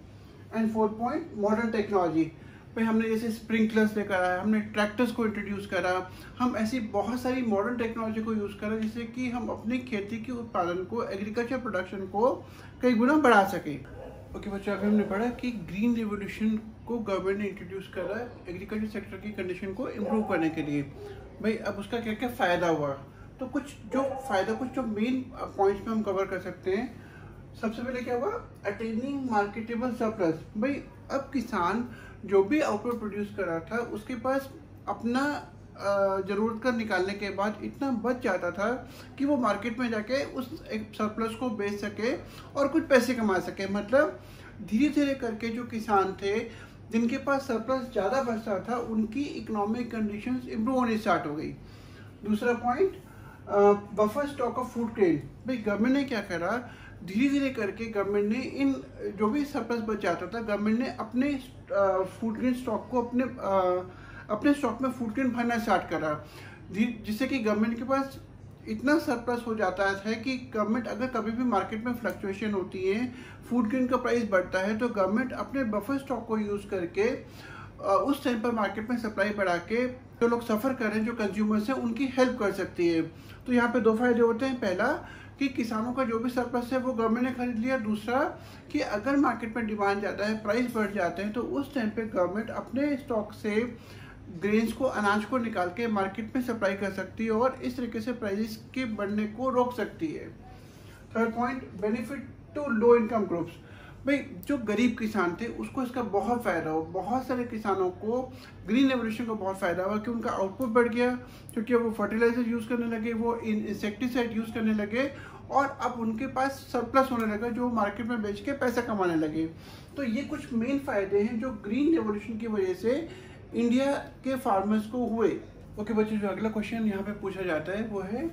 And fourth point, modern technology. भाई हमने जैसे स्प्रिंकलर्स लेकर आया, हमने ट्रैक्टर्स को इंट्रोड्यूस करा, हम ऐसी बहुत सारी मॉडर्न टेक्नोलॉजी को यूज़ करा जिससे कि हम अपनी खेती के उत्पादन को, एग्रीकल्चर प्रोडक्शन को कई गुना बढ़ा सकें। ओके बच्चों, अभी हमने पढ़ा कि ग्रीन रिवोल्यूशन को गवर्नमेंट ने इंट्रोड्यूस करा एग्रीकल्चर सेक्टर की कंडीशन को इम्प्रूव करने के लिए। भाई अब उसका क्या क्या फ़ायदा हुआ, तो कुछ जो मेन पॉइंट्स में हम कवर कर सकते हैं। सबसे पहले क्या हुआ? Attaining marketable surplus. भाई अब किसान जो भी आउटपुट प्रोड्यूस कर रहा था उसके पास अपना ज़रूरत का निकालने के बाद इतना बच जाता था कि वो मार्केट में जाके उस एक सरप्लस को बेच सके और कुछ पैसे कमा सके। मतलब धीरे धीरे करके जो किसान थे जिनके पास सरप्लस ज़्यादा बचता था, उनकी इकोनॉमिक कंडीशंस इम्प्रूव होनी स्टार्ट हो गई। दूसरा point, buffer stock of food grain. भाई गवर्नमेंट ने क्या करा, धीरे धीरे करके गवर्नमेंट ने इन जो भी सरप्लस बच जाता था, गवर्नमेंट ने अपने फूड ग्रेन स्टॉक को अपने स्टॉक में फूड ग्रेन भरना स्टार्ट करा, जिससे कि गवर्नमेंट के पास इतना सरप्लस हो जाता है कि गवर्नमेंट अगर कभी भी मार्केट में फ्लक्चुएशन होती है, फूड ग्रेन का प्राइस बढ़ता है, तो गवर्नमेंट अपने बफर स्टॉक को यूज़ करके उस टाइम पर मार्केट में सप्लाई बढ़ा के जो लोग सफ़र कर रहे हैं, जो कंज्यूमर्स हैं, उनकी हेल्प कर सकती है। तो यहाँ पे दो फायदे होते हैं। पहला कि किसानों का जो भी सरप्लस है वो गवर्नमेंट ने खरीद लिया। दूसरा कि अगर मार्केट में डिमांड ज़्यादा है, प्राइस बढ़ जाते हैं, तो उस टाइम पे गवर्नमेंट अपने स्टॉक से ग्रेन्स को, अनाज को निकाल के मार्केट में सप्लाई कर सकती है और इस तरीके से प्राइसेस के बढ़ने को रोक सकती है। Third point, benefit to low income groups. भाई जो गरीब किसान थे उसको इसका बहुत फ़ायदा हो, बहुत सारे किसानों को ग्रीन रेवोल्यूशन का बहुत फ़ायदा हुआ कि उनका आउटपुट बढ़ गया, क्योंकि वो फर्टिलाइजर यूज़ करने लगे, वो इंसेक्टिसाइड यूज़ करने लगे और अब उनके पास सरप्लस होने लगा जो मार्केट में बेच के पैसा कमाने लगे। तो ये कुछ मेन फ़ायदे हैं जो ग्रीन रेवोल्यूशन की वजह से इंडिया के फार्मर्स को हुए। ओके बच्चों, जो अगला क्वेश्चन यहाँ पे पूछा जाता है वो है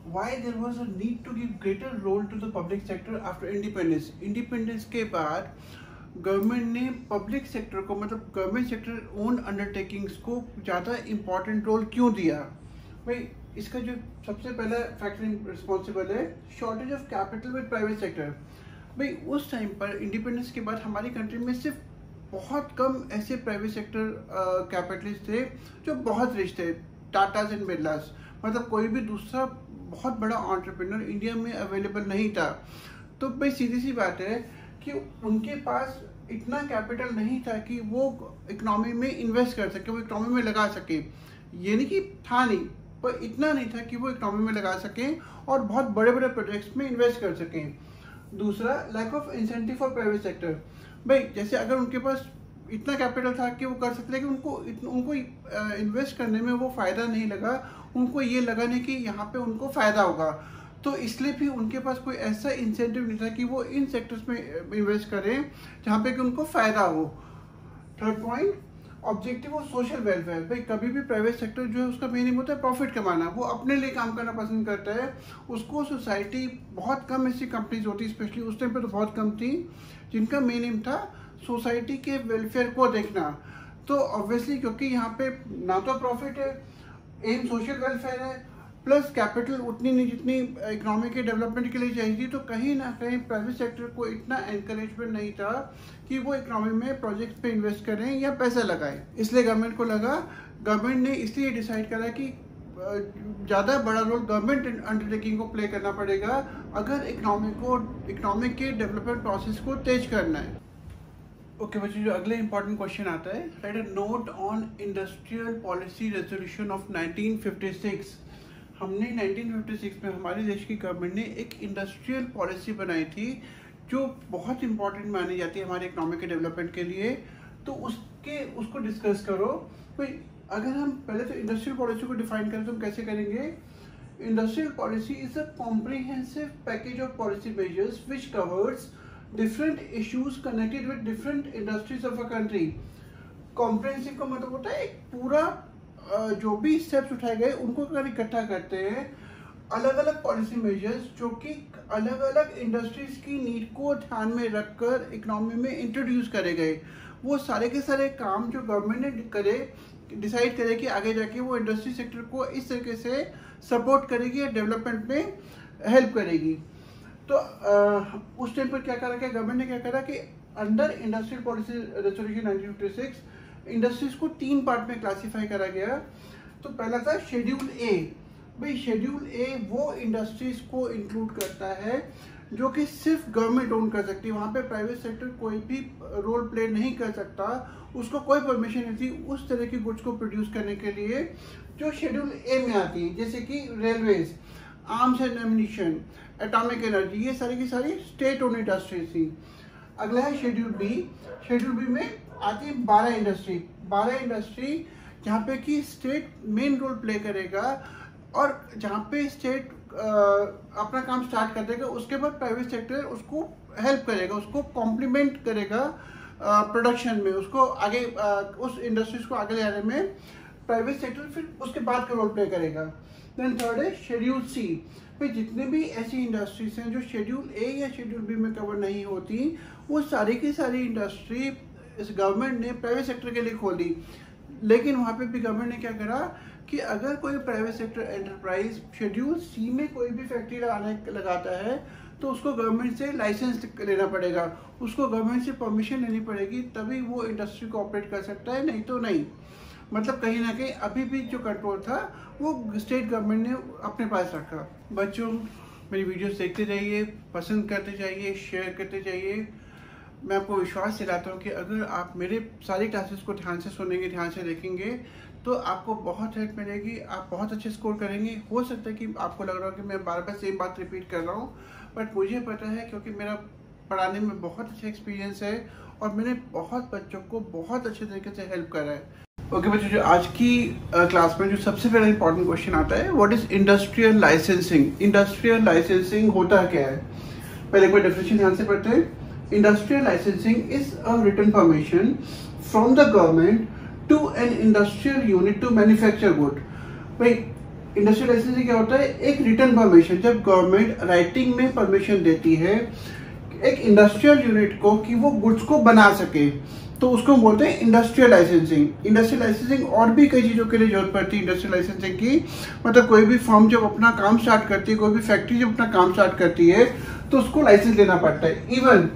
why there was a need to give greater role to the public sector after independence। Independence के बाद गवर्नमेंट ने पब्लिक सेक्टर को, मतलब गवर्नमेंट सेक्टर ओन अंडरटेकिंग्स को ज़्यादा इम्पॉर्टेंट रोल क्यों दिया? भाई इसका जो सबसे पहला फैक्टर रिस्पॉन्सिबल है shortage of capital with private sector. भाई उस टाइम पर इंडिपेंडेंस के बाद हमारी कंट्री में सिर्फ बहुत कम ऐसे प्राइवेट सेक्टर कैपिटलिस्ट थे जो बहुत रिच थे, टाटाज एंड बिरलास, मतलब कोई भी दूसरा बहुत बड़ा एंटरप्रेन्योर इंडिया में अवेलेबल नहीं था। तो भाई सीधी सी बात है कि उनके पास इतना कैपिटल नहीं था कि वो इकोनॉमी में इन्वेस्ट कर सके, वो इकोनॉमी में लगा सके। ये नहीं कि था नहीं, पर इतना नहीं था कि वो इकोनॉमी में लगा सकें और बहुत बड़े बड़े प्रोजेक्ट्स में इन्वेस्ट कर सकें। दूसरा, lack of incentive for private sector. भाई जैसे अगर उनके पास इतना कैपिटल था कि वो कर सकते, लेकिन उनको इन्वेस्ट करने में वो फ़ायदा नहीं लगा, उनको ये लगा नहीं कि यहाँ पे उनको फ़ायदा होगा, तो इसलिए भी उनके पास कोई ऐसा इंसेंटिव नहीं था कि वो इन सेक्टर्स में इन्वेस्ट करें जहाँ पे कि उनको फ़ायदा हो। Third point, objective of social welfare. भाई कभी भी प्राइवेट सेक्टर जो है उसका मेन एम होता है प्रॉफिट कमाना, वो अपने लिए काम करना पसंद करता है। उसको सोसाइटी, बहुत कम ऐसी कंपनीज होती, स्पेशली उस टाइम पे तो बहुत कम थी, जिनका मेन एम था सोसाइटी के वेलफेयर को देखना। तो ऑब्वियसली क्योंकि यहाँ पे ना तो प्रॉफिट है, एम सोशल वेलफेयर है, प्लस कैपिटल उतनी नहीं जितनी इकोनॉमी के डेवलपमेंट के लिए चाहिए थी, तो कहीं ना कहीं प्राइवेट सेक्टर को इतना एनकरेजमेंट नहीं था कि वो इकोनॉमी में प्रोजेक्ट पे इन्वेस्ट करें या पैसा लगाएं। इसलिए गवर्नमेंट ने इसलिए डिसाइड करा कि ज़्यादा बड़ा रोल गवर्नमेंट अंडरटेकिंग को प्ले करना पड़ेगा अगर इकोनॉमी के डेवलपमेंट प्रोसेस को तेज करना है। ओके बच्चों, जो अगले इंपॉर्टेंट क्वेश्चन आता है, right a note on industrial policy resolution of 1956। हमने 1956 में हमारे देश की गवर्नमेंट ने एक इंडस्ट्रियल पॉलिसी बनाई थी जो बहुत इंपॉर्टेंट मानी जाती है हमारे इकोनॉमिक के डेवलपमेंट के लिए। तो उसको डिस्कस करो। भाई अगर हम पहले तो इंडस्ट्रियल पॉलिसी को डिफाइन करें तो हम कैसे करेंगे? Industrial policy is a comprehensive package of policy measures which covers different issues connected with different industries of a country। Comprehensive का मतलब होता है एक पूरा जो भी स्टेप्स उठाए गए उनको अगर इकट्ठा करते हैं, अलग अलग पॉलिसी मेजर्स जो कि अलग अलग इंडस्ट्रीज की नीड को ध्यान में रखकर इकोनॉमी में इंट्रोड्यूस करे गए, वो सारे के सारे काम जो गवर्नमेंट ने डिसाइड करे कि आगे जाके वो इंडस्ट्री सेक्टर को इस तरीके से सपोर्ट करेगी या डेवलपमेंट में हेल्प करेगी। तो उस टाइम पर क्या करा गया, गवर्नमेंट ने क्या करा कि under industrial policy resolution 1956 industries को 3 पार्ट में क्लासिफाई करा गया। तो पहला था शेड्यूल ए। भाई शेड्यूल ए वो इंडस्ट्रीज को इंक्लूड करता है जो कि सिर्फ गवर्नमेंट ओन कर सकती है, वहाँ पे प्राइवेट सेक्टर कोई भी रोल प्ले नहीं कर सकता, उसको कोई परमिशन नहीं थी उस तरह की गुड्स को प्रोड्यूस करने के लिए जो शेड्यूल ए में आती है, जैसे कि railways, arms and ammunition, atomic energy, ये सारी की सारी स्टेट ओन इंडस्ट्रीज थी। अगला है शेड्यूल बी। शेड्यूल बी में आती है 12 इंडस्ट्री जहाँ पे कि स्टेट मेन रोल प्ले करेगा और जहाँ पे स्टेट अपना काम स्टार्ट कर देगा, उसके बाद प्राइवेट सेक्टर उसको हेल्प करेगा, उसको कॉम्प्लीमेंट करेगा प्रोडक्शन में, उसको आगे उस इंडस्ट्रीज को आगे ले जाने में प्राइवेट सेक्टर फिर उसके बाद का रोल प्ले करेगा। देन थर्ड है शेड्यूल सी। भाई जितने भी ऐसी इंडस्ट्रीज हैं जो शेड्यूल ए या शेड्यूल बी में कवर नहीं होती, वो सारी की सारी इंडस्ट्री इस गवर्नमेंट ने प्राइवेट सेक्टर के लिए खोल दी। लेकिन वहाँ पे भी गवर्नमेंट ने क्या करा कि अगर कोई private sector enterprise schedule C में कोई भी फैक्ट्री लगाता है तो उसको गवर्नमेंट से लाइसेंस लेना पड़ेगा, उसको गवर्नमेंट से परमिशन लेनी पड़ेगी, तभी वो इंडस्ट्री को ऑपरेट कर सकता है, नहीं तो नहीं। मतलब कहीं ना कहीं अभी भी जो कंट्रोल था वो स्टेट गवर्नमेंट ने अपने पास रखा। बच्चों मेरी वीडियोस देखते जाइए, पसंद करते जाइए, शेयर करते जाइए। मैं आपको विश्वास दिलाता हूँ कि अगर आप मेरे सारी क्लासेस को ध्यान से सुनेंगे, ध्यान से देखेंगे, तो आपको बहुत हेल्प मिलेगी, आप बहुत अच्छे स्कोर करेंगे। हो सकता है कि आपको लग रहा हो कि मैं बार बार सेम बात रिपीट कर रहा हूँ, बट मुझे पता है क्योंकि मेरा पढ़ाने में बहुत अच्छा एक्सपीरियंस है और मैंने बहुत बच्चों को बहुत अच्छे तरीके से हेल्प करा है। ओके बच्चों, जो आज की क्लास में जो सबसे पहला इंपॉर्टेंट क्वेश्चन आता है, what is industrial licensing. Industrial licensing होता क्या है, पहले एक बार डेफिनेशन ध्यान से पढ़ते हैं। Industrial licensing is a written permission from the government to an industrial unit to manufacture good. भाई इंडस्ट्रियल लाइसेंसिंग क्या होता है, एक रिटन परमिशन, जब गवर्नमेंट राइटिंग में परमिशन देती है एक इंडस्ट्रियल यूनिट को कि वो गुड्स को बना सके, तो उसको बोलते हैं इंडस्ट्रियल लाइसेंसिंग। इंडस्ट्रियल लाइसेंसिंग और भी कई चीज़ों के लिए जरूरत पड़ती है इंडस्ट्रियल लाइसेंसिंग की। मतलब कोई भी फर्म जब अपना काम स्टार्ट करती है, कोई भी फैक्ट्री जब अपना काम स्टार्ट करती है, तो उसको लाइसेंस लेना पड़ता है। इवन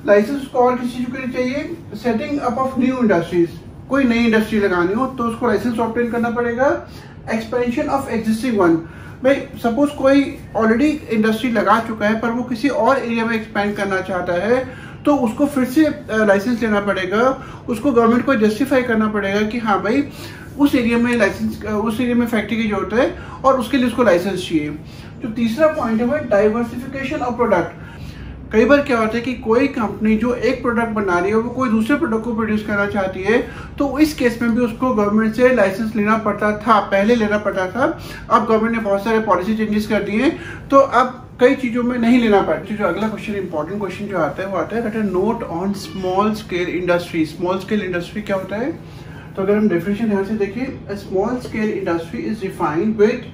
लाइसेंस को और किसी चीज़ के लिए चाहिए, setting up of new industries, कोई नई इंडस्ट्री लगानी हो तो उसको लाइसेंस ऑब्टेन करना पड़ेगा। एक्सपेंशन ऑफ एग्जिस्टिंग वन, भाई सपोज कोई ऑलरेडी इंडस्ट्री लगा चुका है पर वो किसी और एरिया में एक्सपेंड करना चाहता है, तो उसको फिर से लाइसेंस लेना पड़ेगा। उसको गवर्नमेंट को जस्टिफाई करना पड़ेगा कि हाँ भाई उस एरिया में लाइसेंस, उस एरिया में फैक्ट्री की जरूरत है और उसके लिए उसको लाइसेंस चाहिए। जो तीसरा पॉइंट है वो डाइवर्सिफिकेशन ऑफ प्रोडक्ट। कई बार क्या होता है कि कोई कंपनी जो एक प्रोडक्ट बना रही है वो कोई दूसरे प्रोडक्ट को प्रोड्यूस करना चाहती है, तो इस केस में भी उसको गवर्नमेंट से लाइसेंस लेना पड़ता था, पहले लेना पड़ता था। अब गवर्नमेंट ने बहुत सारे पॉलिसी चेंजेस कर दिए, तो अब कई चीज़ों में नहीं लेना पड़ता। जो अगला क्वेश्चन, इंपॉर्टेंट क्वेश्चन जो आता है वो आता है that note on small scale industry. Small scale industry क्या होता है, तो अगर हम डेफिनेशन ध्यान से देखें, small scale industry is defined with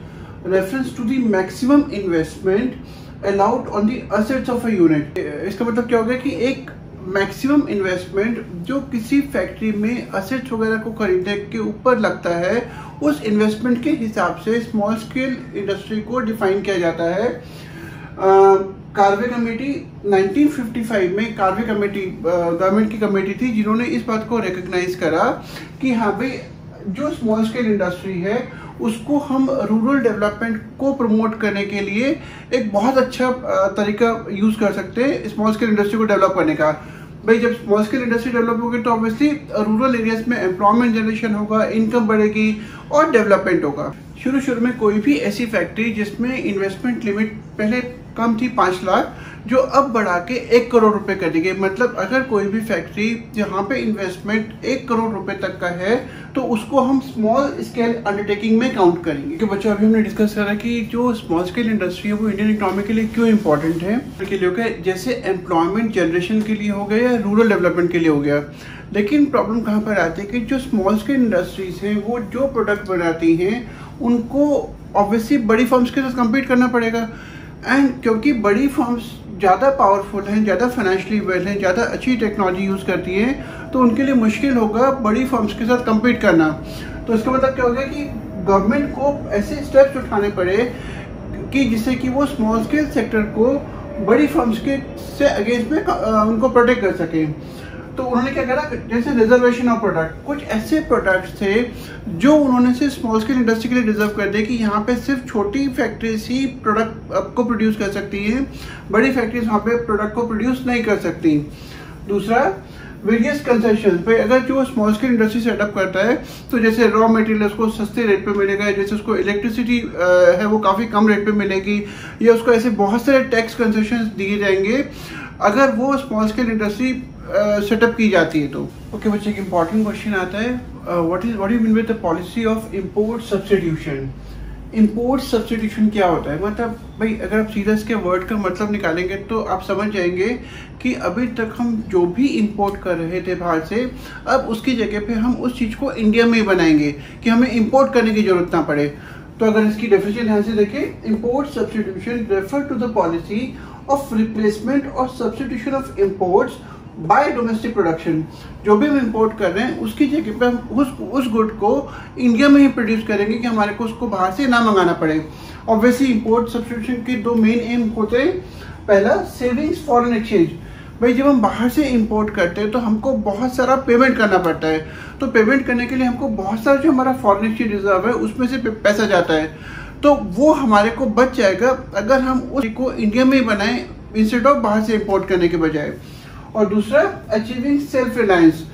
reference to the maximum investment allowed on the assets of a unit. इसका मतलब क्या होगा कि एक मैक्सिमम इन्वेस्टमेंट जो किसी फैक्ट्री में असेट्स वगैरह को खरीदने के ऊपर लगता है, उस इन्वेस्टमेंट के हिसाब से स्मॉल स्केल इंडस्ट्री को डिफाइन किया जाता है। कार्वे कमेटी 1955 में, कार्वे कमेटी गवर्नमेंट की कमेटी थी जिन्होंने इस बात को रिकग्नाइज करा कि हाँ भाई जो स्मॉल स्केल इंडस्ट्री है उसको हम रूरल डेवलपमेंट को प्रमोट करने के लिए एक बहुत अच्छा तरीका यूज़ कर सकते हैं स्मॉल स्केल इंडस्ट्री को डेवलप करने का। भाई जब स्मॉल स्केल इंडस्ट्री डेवलप होगी तो ऑब्वियसली रूरल एरियाज में एम्प्लॉयमेंट जनरेशन होगा, इनकम बढ़ेगी और डेवलपमेंट होगा। शुरू में कोई भी ऐसी फैक्ट्री जिसमें इन्वेस्टमेंट लिमिट पहले कम थी 5 लाख, जो अब बढ़ा के 1 करोड़ रुपए कर दी गई। मतलब अगर कोई भी फैक्ट्री जहाँ पे इन्वेस्टमेंट 1 करोड़ रुपए तक का है तो उसको हम स्मॉल स्केल अंडरटेकिंग में काउंट करेंगे। तो बच्चों अभी हमने डिस्कस करा कि जो स्मॉल स्केल इंडस्ट्री है वो इंडियन इकोनॉमी के लिए क्यों इंपॉर्टेंट है, के लिए हो गया जैसे एम्प्लॉयमेंट जनरेशन के लिए हो गया या रूरल डेवलपमेंट के लिए हो गया। लेकिन प्रॉब्लम कहाँ पर आती है कि जो स्मॉल स्केल इंडस्ट्रीज हैं वो जो प्रोडक्ट बनाती हैं उनको ऑब्वियसली बड़ी फर्म्स के साथ कम्पीट करना पड़ेगा। एंड क्योंकि बड़ी फर्म्स ज़्यादा पावरफुल हैं, ज़्यादा फाइनेंशियली वेल हैं, ज़्यादा अच्छी टेक्नोलॉजी यूज़ करती हैं, तो उनके लिए मुश्किल होगा बड़ी फर्म्स के साथ कम्पीट करना। तो इसका मतलब क्या होगा कि गवर्नमेंट को ऐसे स्टेप्स उठाने पड़े कि जिससे कि वो स्मॉल स्केल सेक्टर को बड़ी फर्म्स के से अगेंस्ट में उनको प्रोटेक्ट कर सके। तो उन्होंने क्या करा, जैसे रिजर्वेशन ऑफ प्रोडक्ट, कुछ ऐसे प्रोडक्ट्स थे जो उन्होंने सिर्फ स्मॉल स्केल इंडस्ट्री के लिए रिजर्व कर दिए कि यहाँ पे सिर्फ छोटी फैक्ट्रीज ही प्रोडक्ट को प्रोड्यूस कर सकती हैं, बड़ी फैक्ट्रीज वहाँ पे प्रोडक्ट को प्रोड्यूस नहीं कर सकती। दूसरा, वेरियस कंसेशन पे अगर जो स्मॉल स्केल इंडस्ट्री सेटअप करता है तो जैसे रॉ मटेरियल उसको सस्ते रेट पे मिलेगा, जैसे उसको इलेक्ट्रिसिटी है वो काफ़ी कम रेट पे मिलेगी, या उसको ऐसे बहुत सारे टैक्स कंसेशन दिए जाएंगे अगर वो स्मॉल स्केल इंडस्ट्री सेटअप की जाती है। तो ओके बच्चे, एक इंपॉर्टेंट क्वेश्चन आता है, what you mean with the policy of import substitution. Import substitution क्या होता है, मतलब भाई अगर आप सीधा इसके वर्ड का मतलब निकालेंगे तो आप समझ जाएंगे कि अभी तक हम जो भी इंपोर्ट कर रहे थे बाहर से, अब उसकी जगह पे हम उस चीज़ को इंडिया में ही बनाएंगे कि हमें इंपोर्ट करने की जरूरत ना पड़े। तो अगर इसकी डेफिनेशन ध्यान से देखें, import substitution refer to the policy of replacement और substitution of imports by domestic production. जो भी हम इंपोर्ट कर रहे हैं उसकी जगह पे हम उस गुड को इंडिया में ही प्रोड्यूस करेंगे कि हमारे को उसको बाहर से ना मंगाना पड़े। ऑब्वियसली इंपोर्ट सब्स्टिट्यूशन के 2 मेन एम होते हैं। पहला, सेविंग्स फॉरेन एक्सचेंज। भाई जब हम बाहर से इंपोर्ट करते हैं तो हमको बहुत सारा पेमेंट करना पड़ता है, तो पेमेंट करने के लिए हमको बहुत सारा जो हमारा फॉरेन एक्सचेंज रिजर्व है उसमें से पैसा जाता है, तो वो हमारे को बच जाएगा अगर हम उसको इंडिया में ही बनाएं इंस्टेड ऑफ बाहर से इंपोर्ट करने के बजाय। और दूसरा अचीविंग सेल्फ रिलायंस।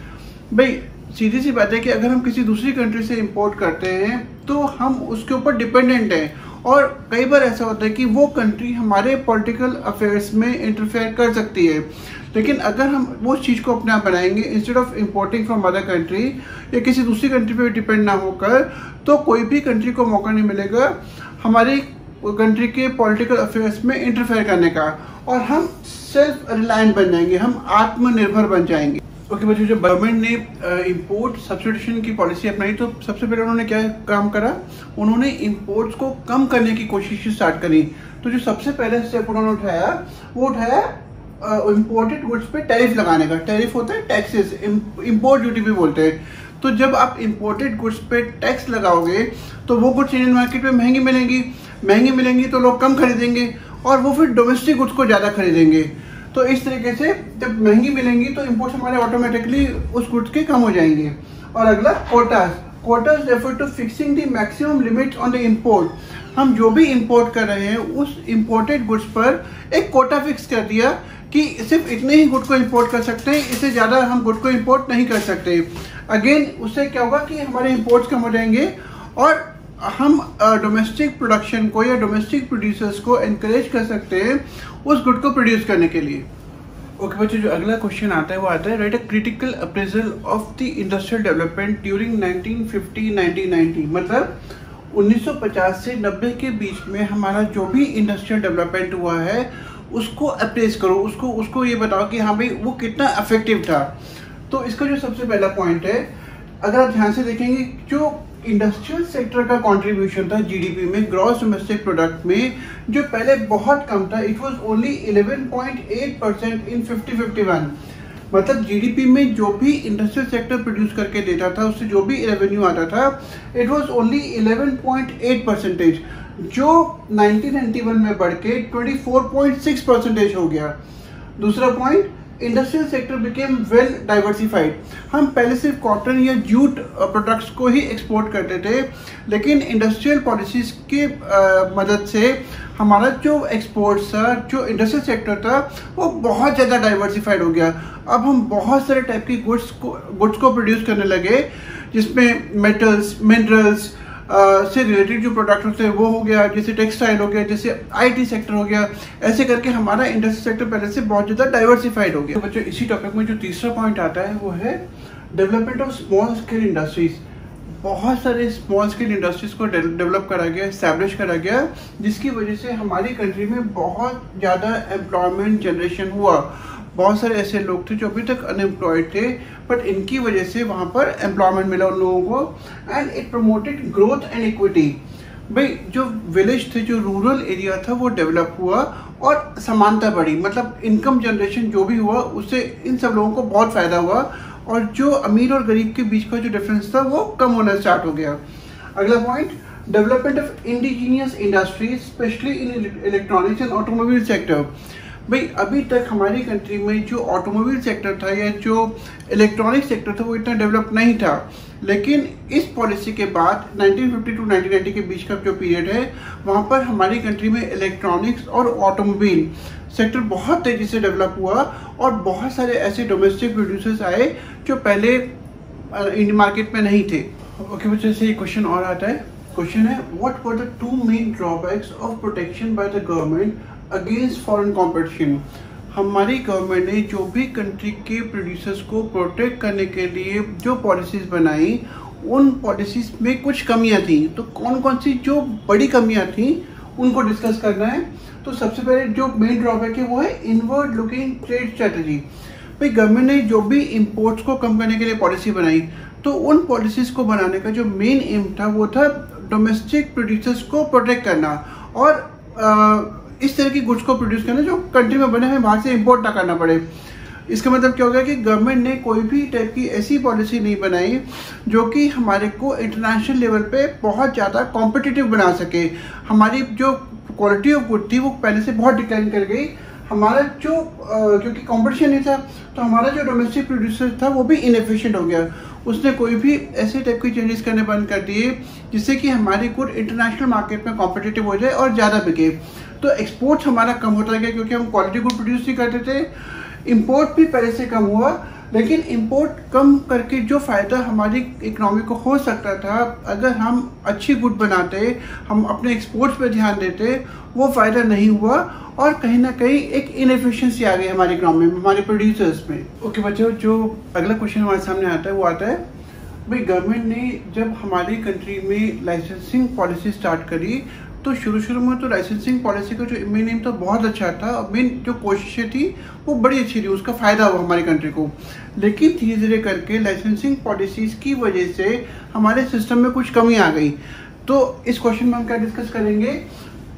भाई सीधी सी बात है कि अगर हम किसी दूसरी कंट्री से इंपोर्ट करते हैं तो हम उसके ऊपर डिपेंडेंट हैं, और कई बार ऐसा होता है कि वो कंट्री हमारे पॉलिटिकल अफेयर्स में इंटरफेयर कर सकती है। लेकिन अगर हम वो चीज़ को अपना बनाएंगे instead of importing from other country या किसी दूसरी कंट्री पे डिपेंड ना होकर, तो कोई भी कंट्री को मौका नहीं मिलेगा हमारी कंट्री के पॉलिटिकल अफेयर्स में इंटरफेयर करने का, और हम सेल्फ रिलायंट बन जाएंगे, हम आत्मनिर्भर बन जाएंगे। ओके बच्चों, जब गवर्नमेंट ने इंपोर्ट सब्स्टिट्यूशन की पॉलिसी अपनाई तो सबसे पहले उन्होंने क्या काम करा, उन्होंने इंपोर्ट्स को कम करने की कोशिश स्टार्ट करी। तो जो सबसे पहले स्टेप उन्होंने उठाया वो उठाया इंपोर्टेड गुड्स पे टैरिफ लगाने का। टैरिफ होता है टैक्सेस, इंपोर्ट ड्यूटी भी बोलते हैं। तो जब आप इंपोर्टेड गुड्स पे टैक्स लगाओगे तो वो गुड्स इंडियन मार्केट में महंगी मिलेंगी तो लोग कम खरीदेंगे और वो फिर डोमेस्टिक गुड्स को ज़्यादा खरीदेंगे। तो इस तरीके से जब महंगी मिलेंगी तो इंपोर्ट्स हमारे ऑटोमेटिकली उस गुड्स के कम हो जाएंगे। और अगला quotas refer to fixing the maximum limits on the import. हम जो भी इंपोर्ट कर रहे हैं उस इंपोर्टेड गुड्स पर एक कोटा फिक्स कर दिया कि सिर्फ इतने ही गुड को इंपोर्ट कर सकते हैं, इससे ज़्यादा हम गुड को इंपोर्ट नहीं कर सकते। अगेन उससे क्या होगा कि हमारे इंपोर्ट्स कम हो जाएंगे और हम डोमेस्टिक प्रोडक्शन को या डोमेस्टिक प्रोड्यूसर्स को एनकरेज कर सकते हैं उस गुड को प्रोड्यूस करने के लिए। ओके बच्चों, जो अगला क्वेश्चन आता है वो आता है right a critical appraisal of the industrial development during 1950-1990। मतलब 1950 से 90 के बीच में हमारा जो भी इंडस्ट्रियल डेवलपमेंट हुआ है उसको अप्रेज करो, उसको ये बताओ कि हाँ भाई वो कितना इफेक्टिव था। तो इसका जो सबसे पहला पॉइंट है, अगर आप ध्यान से देखेंगे जो इंडस्ट्रियल सेक्टर का कंट्रीब्यूशन था जीडीपी में, ग्रॉस डोमेस्टिक प्रोडक्ट में, जो पहले बहुत कम था, इट वाज ओनली 11.8% इन 50-51। मतलब जीडीपी में जो भी इंडस्ट्रियल सेक्टर प्रोड्यूस करके देता था उससे जो भी रेवेन्यू आता था इट वाज ओनली 11.8%, जो 1991 में बढ़ के 24.6% हो गया। दूसरा point, industrial sector became well diversified. हम पहले सिर्फ कॉटन या जूट प्रोडक्ट्स को ही एक्सपोर्ट करते थे, लेकिन इंडस्ट्रियल पॉलिसीज की मदद से हमारा जो एक्सपोर्ट्स था, जो इंडस्ट्रियल सेक्टर था, वो बहुत ज़्यादा डाइवर्सिफाइड हो गया। अब हम बहुत सारे टाइप की गुड्स को प्रोड्यूस करने लगे, जिसमें मेटल्स, मिनरल्स से रिलेटेड जो प्रोडक्ट होते हैं वो हो गया, जैसे टेक्सटाइल हो गया, जैसे आईटी सेक्टर हो गया। ऐसे करके हमारा इंडस्ट्री सेक्टर पहले से बहुत ज़्यादा डाइवर्सिफाइड हो गया। तो बच्चों, इसी टॉपिक में जो तीसरा पॉइंट आता है वो है development of small scale industries. बहुत सारे स्मॉल स्केल इंडस्ट्रीज को डेवलप करा गया, इस्टेब्लिश करा गया, जिसकी वजह से हमारी कंट्री में बहुत ज़्यादा एम्प्लॉयमेंट जनरेशन हुआ। बहुत सारे ऐसे लोग थे जो अभी तक अनएम्प्लॉयड थे, बट इनकी वजह से वहाँ पर एम्प्लॉयमेंट मिला उन लोगों को, and it promoted growth and equity. भाई जो विलेज थे, जो रूरल एरिया था, वो डेवलप हुआ और समानता बढ़ी। मतलब इनकम जनरेशन जो भी हुआ उससे इन सब लोगों को बहुत फ़ायदा हुआ, और जो अमीर और गरीब के बीच का जो डिफरेंस था वो कम होना स्टार्ट हो गया। अगला point, development of indigenous industries specially in electronics and automobile sector. भाई अभी तक हमारी कंट्री में जो ऑटोमोबाइल सेक्टर था या जो इलेक्ट्रॉनिक सेक्टर था वो इतना डेवलप नहीं था, लेकिन इस पॉलिसी के बाद 1950 टू 1990 के बीच का जो पीरियड है वहाँ पर हमारी कंट्री में इलेक्ट्रॉनिक्स और ऑटोमोबाइल सेक्टर बहुत तेज़ी से डेवलप हुआ, और बहुत सारे ऐसे डोमेस्टिक प्रोड्यूसर्स आए जो पहले इंडियन मार्केट में नहीं थे। ओके बच्चों, से ये क्वेश्चन और आता है। क्वेश्चन है, what were the 2 main drawbacks of protection bye the government against foreign competition. हमारी गवर्नमेंट ने जो भी कंट्री के प्रोड्यूसर्स को प्रोटेक्ट करने के लिए जो पॉलिसीज़ बनाई, उन पॉलिसीज़ में कुछ कमियां थी। तो कौन कौन सी जो बड़ी कमियां थी उनको डिस्कस करना है। तो सबसे पहले जो मेन ड्रॉबैक है वो है इनवर्ड लुकिंग ट्रेड स्ट्रेटजी। भाई गवर्नमेंट ने जो भी इंपोर्ट्स को कम करने के लिए पॉलिसी बनाई, तो उन पॉलिसीज़ को बनाने का जो मेन एम था वो था डोमेस्टिक प्रोड्यूसर्स को प्रोटेक्ट करना, और इस तरह की गुड्स को प्रोड्यूस करना जो कंट्री में बने हमें बाहर से इंपोर्ट ना करना पड़े। इसका मतलब क्या हो गया कि गवर्नमेंट ने कोई भी टाइप की ऐसी पॉलिसी नहीं बनाई जो कि हमारे को इंटरनेशनल लेवल पे बहुत ज़्यादा कॉम्पिटिटिव बना सके। हमारी जो क्वालिटी ऑफ गुड थी वो पहले से बहुत डिक्लाइन कर गई। हमारा जो क्योंकि कंपटीशन नहीं था, तो हमारा जो डोमेस्टिक प्रोड्यूसर था वो भी इनएफिशिएंट हो गया। उसने कोई भी ऐसे टाइप की चेंजेस करने बंद कर दिए जिससे कि हमारी गुड इंटरनेशनल मार्केट में कॉम्पिटिटिव हो जाए और ज़्यादा बिके। तो एक्सपोर्ट्स हमारा कम होता गया क्योंकि हम क्वालिटी गुड प्रोड्यूस नहीं करते थे। इंपोर्ट भी पहले से कम हुआ, लेकिन इंपोर्ट कम करके जो फ़ायदा हमारी इकोनॉमी को हो सकता था अगर हम अच्छी गुड बनाते, हम अपने एक्सपोर्ट्स पे ध्यान देते, वो फ़ायदा नहीं हुआ और कहीं ना कहीं एक इनएफिशिएंसी आ गई हमारी इकोनॉमी में, हमारे प्रोड्यूसर्स में। ओके बच्चों, जो अगला क्वेश्चन हमारे सामने आता है वो आता है भाई, गवर्नमेंट ने जब हमारी कंट्री में लाइसेंसिंग पॉलिसी स्टार्ट करी तो शुरू में तो लाइसेंसिंग पॉलिसी का जो मेन एम था बहुत अच्छा था और मेन जो कोशिशें थी वो बड़ी अच्छी थी, उसका फ़ायदा हुआ हमारी कंट्री को। लेकिन धीरे धीरे करके लाइसेंसिंग पॉलिसीज़ की वजह से हमारे सिस्टम में कुछ कमी आ गई। तो इस क्वेश्चन में हम क्या डिस्कस करेंगे,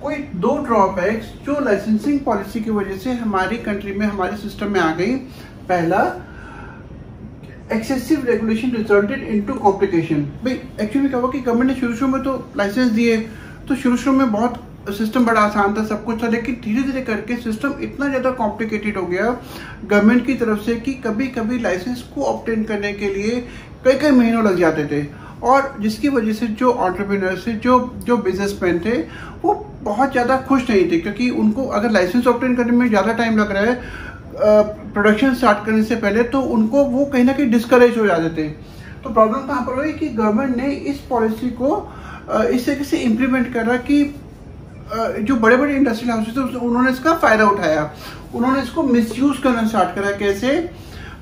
कोई 2 ड्रॉबैक्स जो लाइसेंसिंग पॉलिसी की वजह से हमारी कंट्री में, हमारे सिस्टम में आ गई। पहला, excessive regulation resulted into complication. भाई एक्चुअली क्या हुआ कि गवर्नमेंट ने शुरू में तो लाइसेंस दिए, तो शुरू में बहुत सिस्टम बड़ा आसान था, सब कुछ था, लेकिन धीरे धीरे करके सिस्टम इतना ज़्यादा कॉम्प्लिकेटेड हो गया गवर्नमेंट की तरफ से कि कभी कभी लाइसेंस को ऑब्टेन करने के लिए कई महीनों लग जाते थे, और जिसकी वजह से जो एंटरप्रेन्योर्स थे, जो बिजनेसमैन थे, वो बहुत ज़्यादा खुश नहीं थे, क्योंकि उनको अगर लाइसेंस ऑब्टेन करने में ज़्यादा टाइम लग रहा है प्रोडक्शन स्टार्ट करने से पहले, तो उनको वो कहीं ना कहीं डिस्करेज हो जाते थे। तो प्रॉब्लम कहाँ पर हुई कि गवर्नमेंट ने इस पॉलिसी को इस तरीके से इम्प्लीमेंट करा कि जो बड़े बड़े इंडस्ट्रियल हाउसेज थे उन्होंने इसका फ़ायदा उठाया, उन्होंने इसको मिसयूज़ करना स्टार्ट करा। कैसे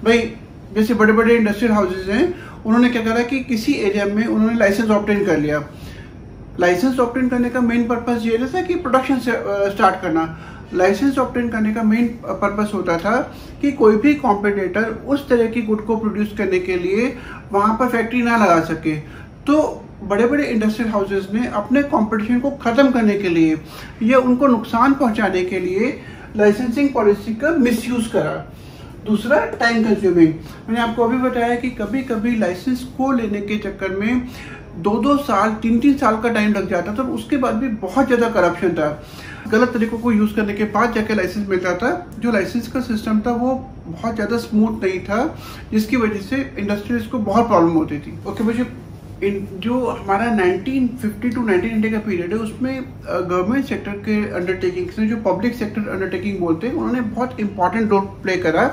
भाई, जैसे बड़े बड़े इंडस्ट्रियल हाउसेज हैं, उन्होंने क्या करा कि किसी एरिया में उन्होंने लाइसेंस ऑब्टेन कर लिया। लाइसेंस ऑब्टेन करने का मेन पर्पस ये था कि प्रोडक्शन से स्टार्ट करना। लाइसेंस ऑब्टेन करने का मेन पर्पस होता था कि कोई भी कॉम्पिटिटर उस तरह की गुड को प्रोड्यूस करने के लिए वहाँ पर फैक्ट्री ना लगा सके। तो बड़े बड़े इंडस्ट्रियल हाउसेज ने अपने कंपटीशन को ख़त्म करने के लिए या उनको नुकसान पहुंचाने के लिए लाइसेंसिंग पॉलिसी का मिसयूज़ करा। दूसरा, टाइम कंज्यूमिंग। मैंने आपको अभी बताया कि कभी कभी लाइसेंस को लेने के चक्कर में 2-2 साल 3-3 साल का टाइम लग जाता था, उसके बाद भी बहुत ज़्यादा करप्शन था। गलत तरीकों को यूज़ करने के बाद जाके लाइसेंस मिलता था। जो लाइसेंस का सिस्टम था वो बहुत ज़्यादा स्मूथ नहीं था, जिसकी वजह से इंडस्ट्रीज को बहुत प्रॉब्लम होती थी। ओके बच्चों, जो हमारा 1950 टू 1980 का पीरियड है, उसमें गवर्नमेंट सेक्टर के अंडरटेकिंग्स ने, जो पब्लिक सेक्टर अंडरटेकिंग बोलते हैं, उन्होंने बहुत इंपॉर्टेंट रोल प्ले करा।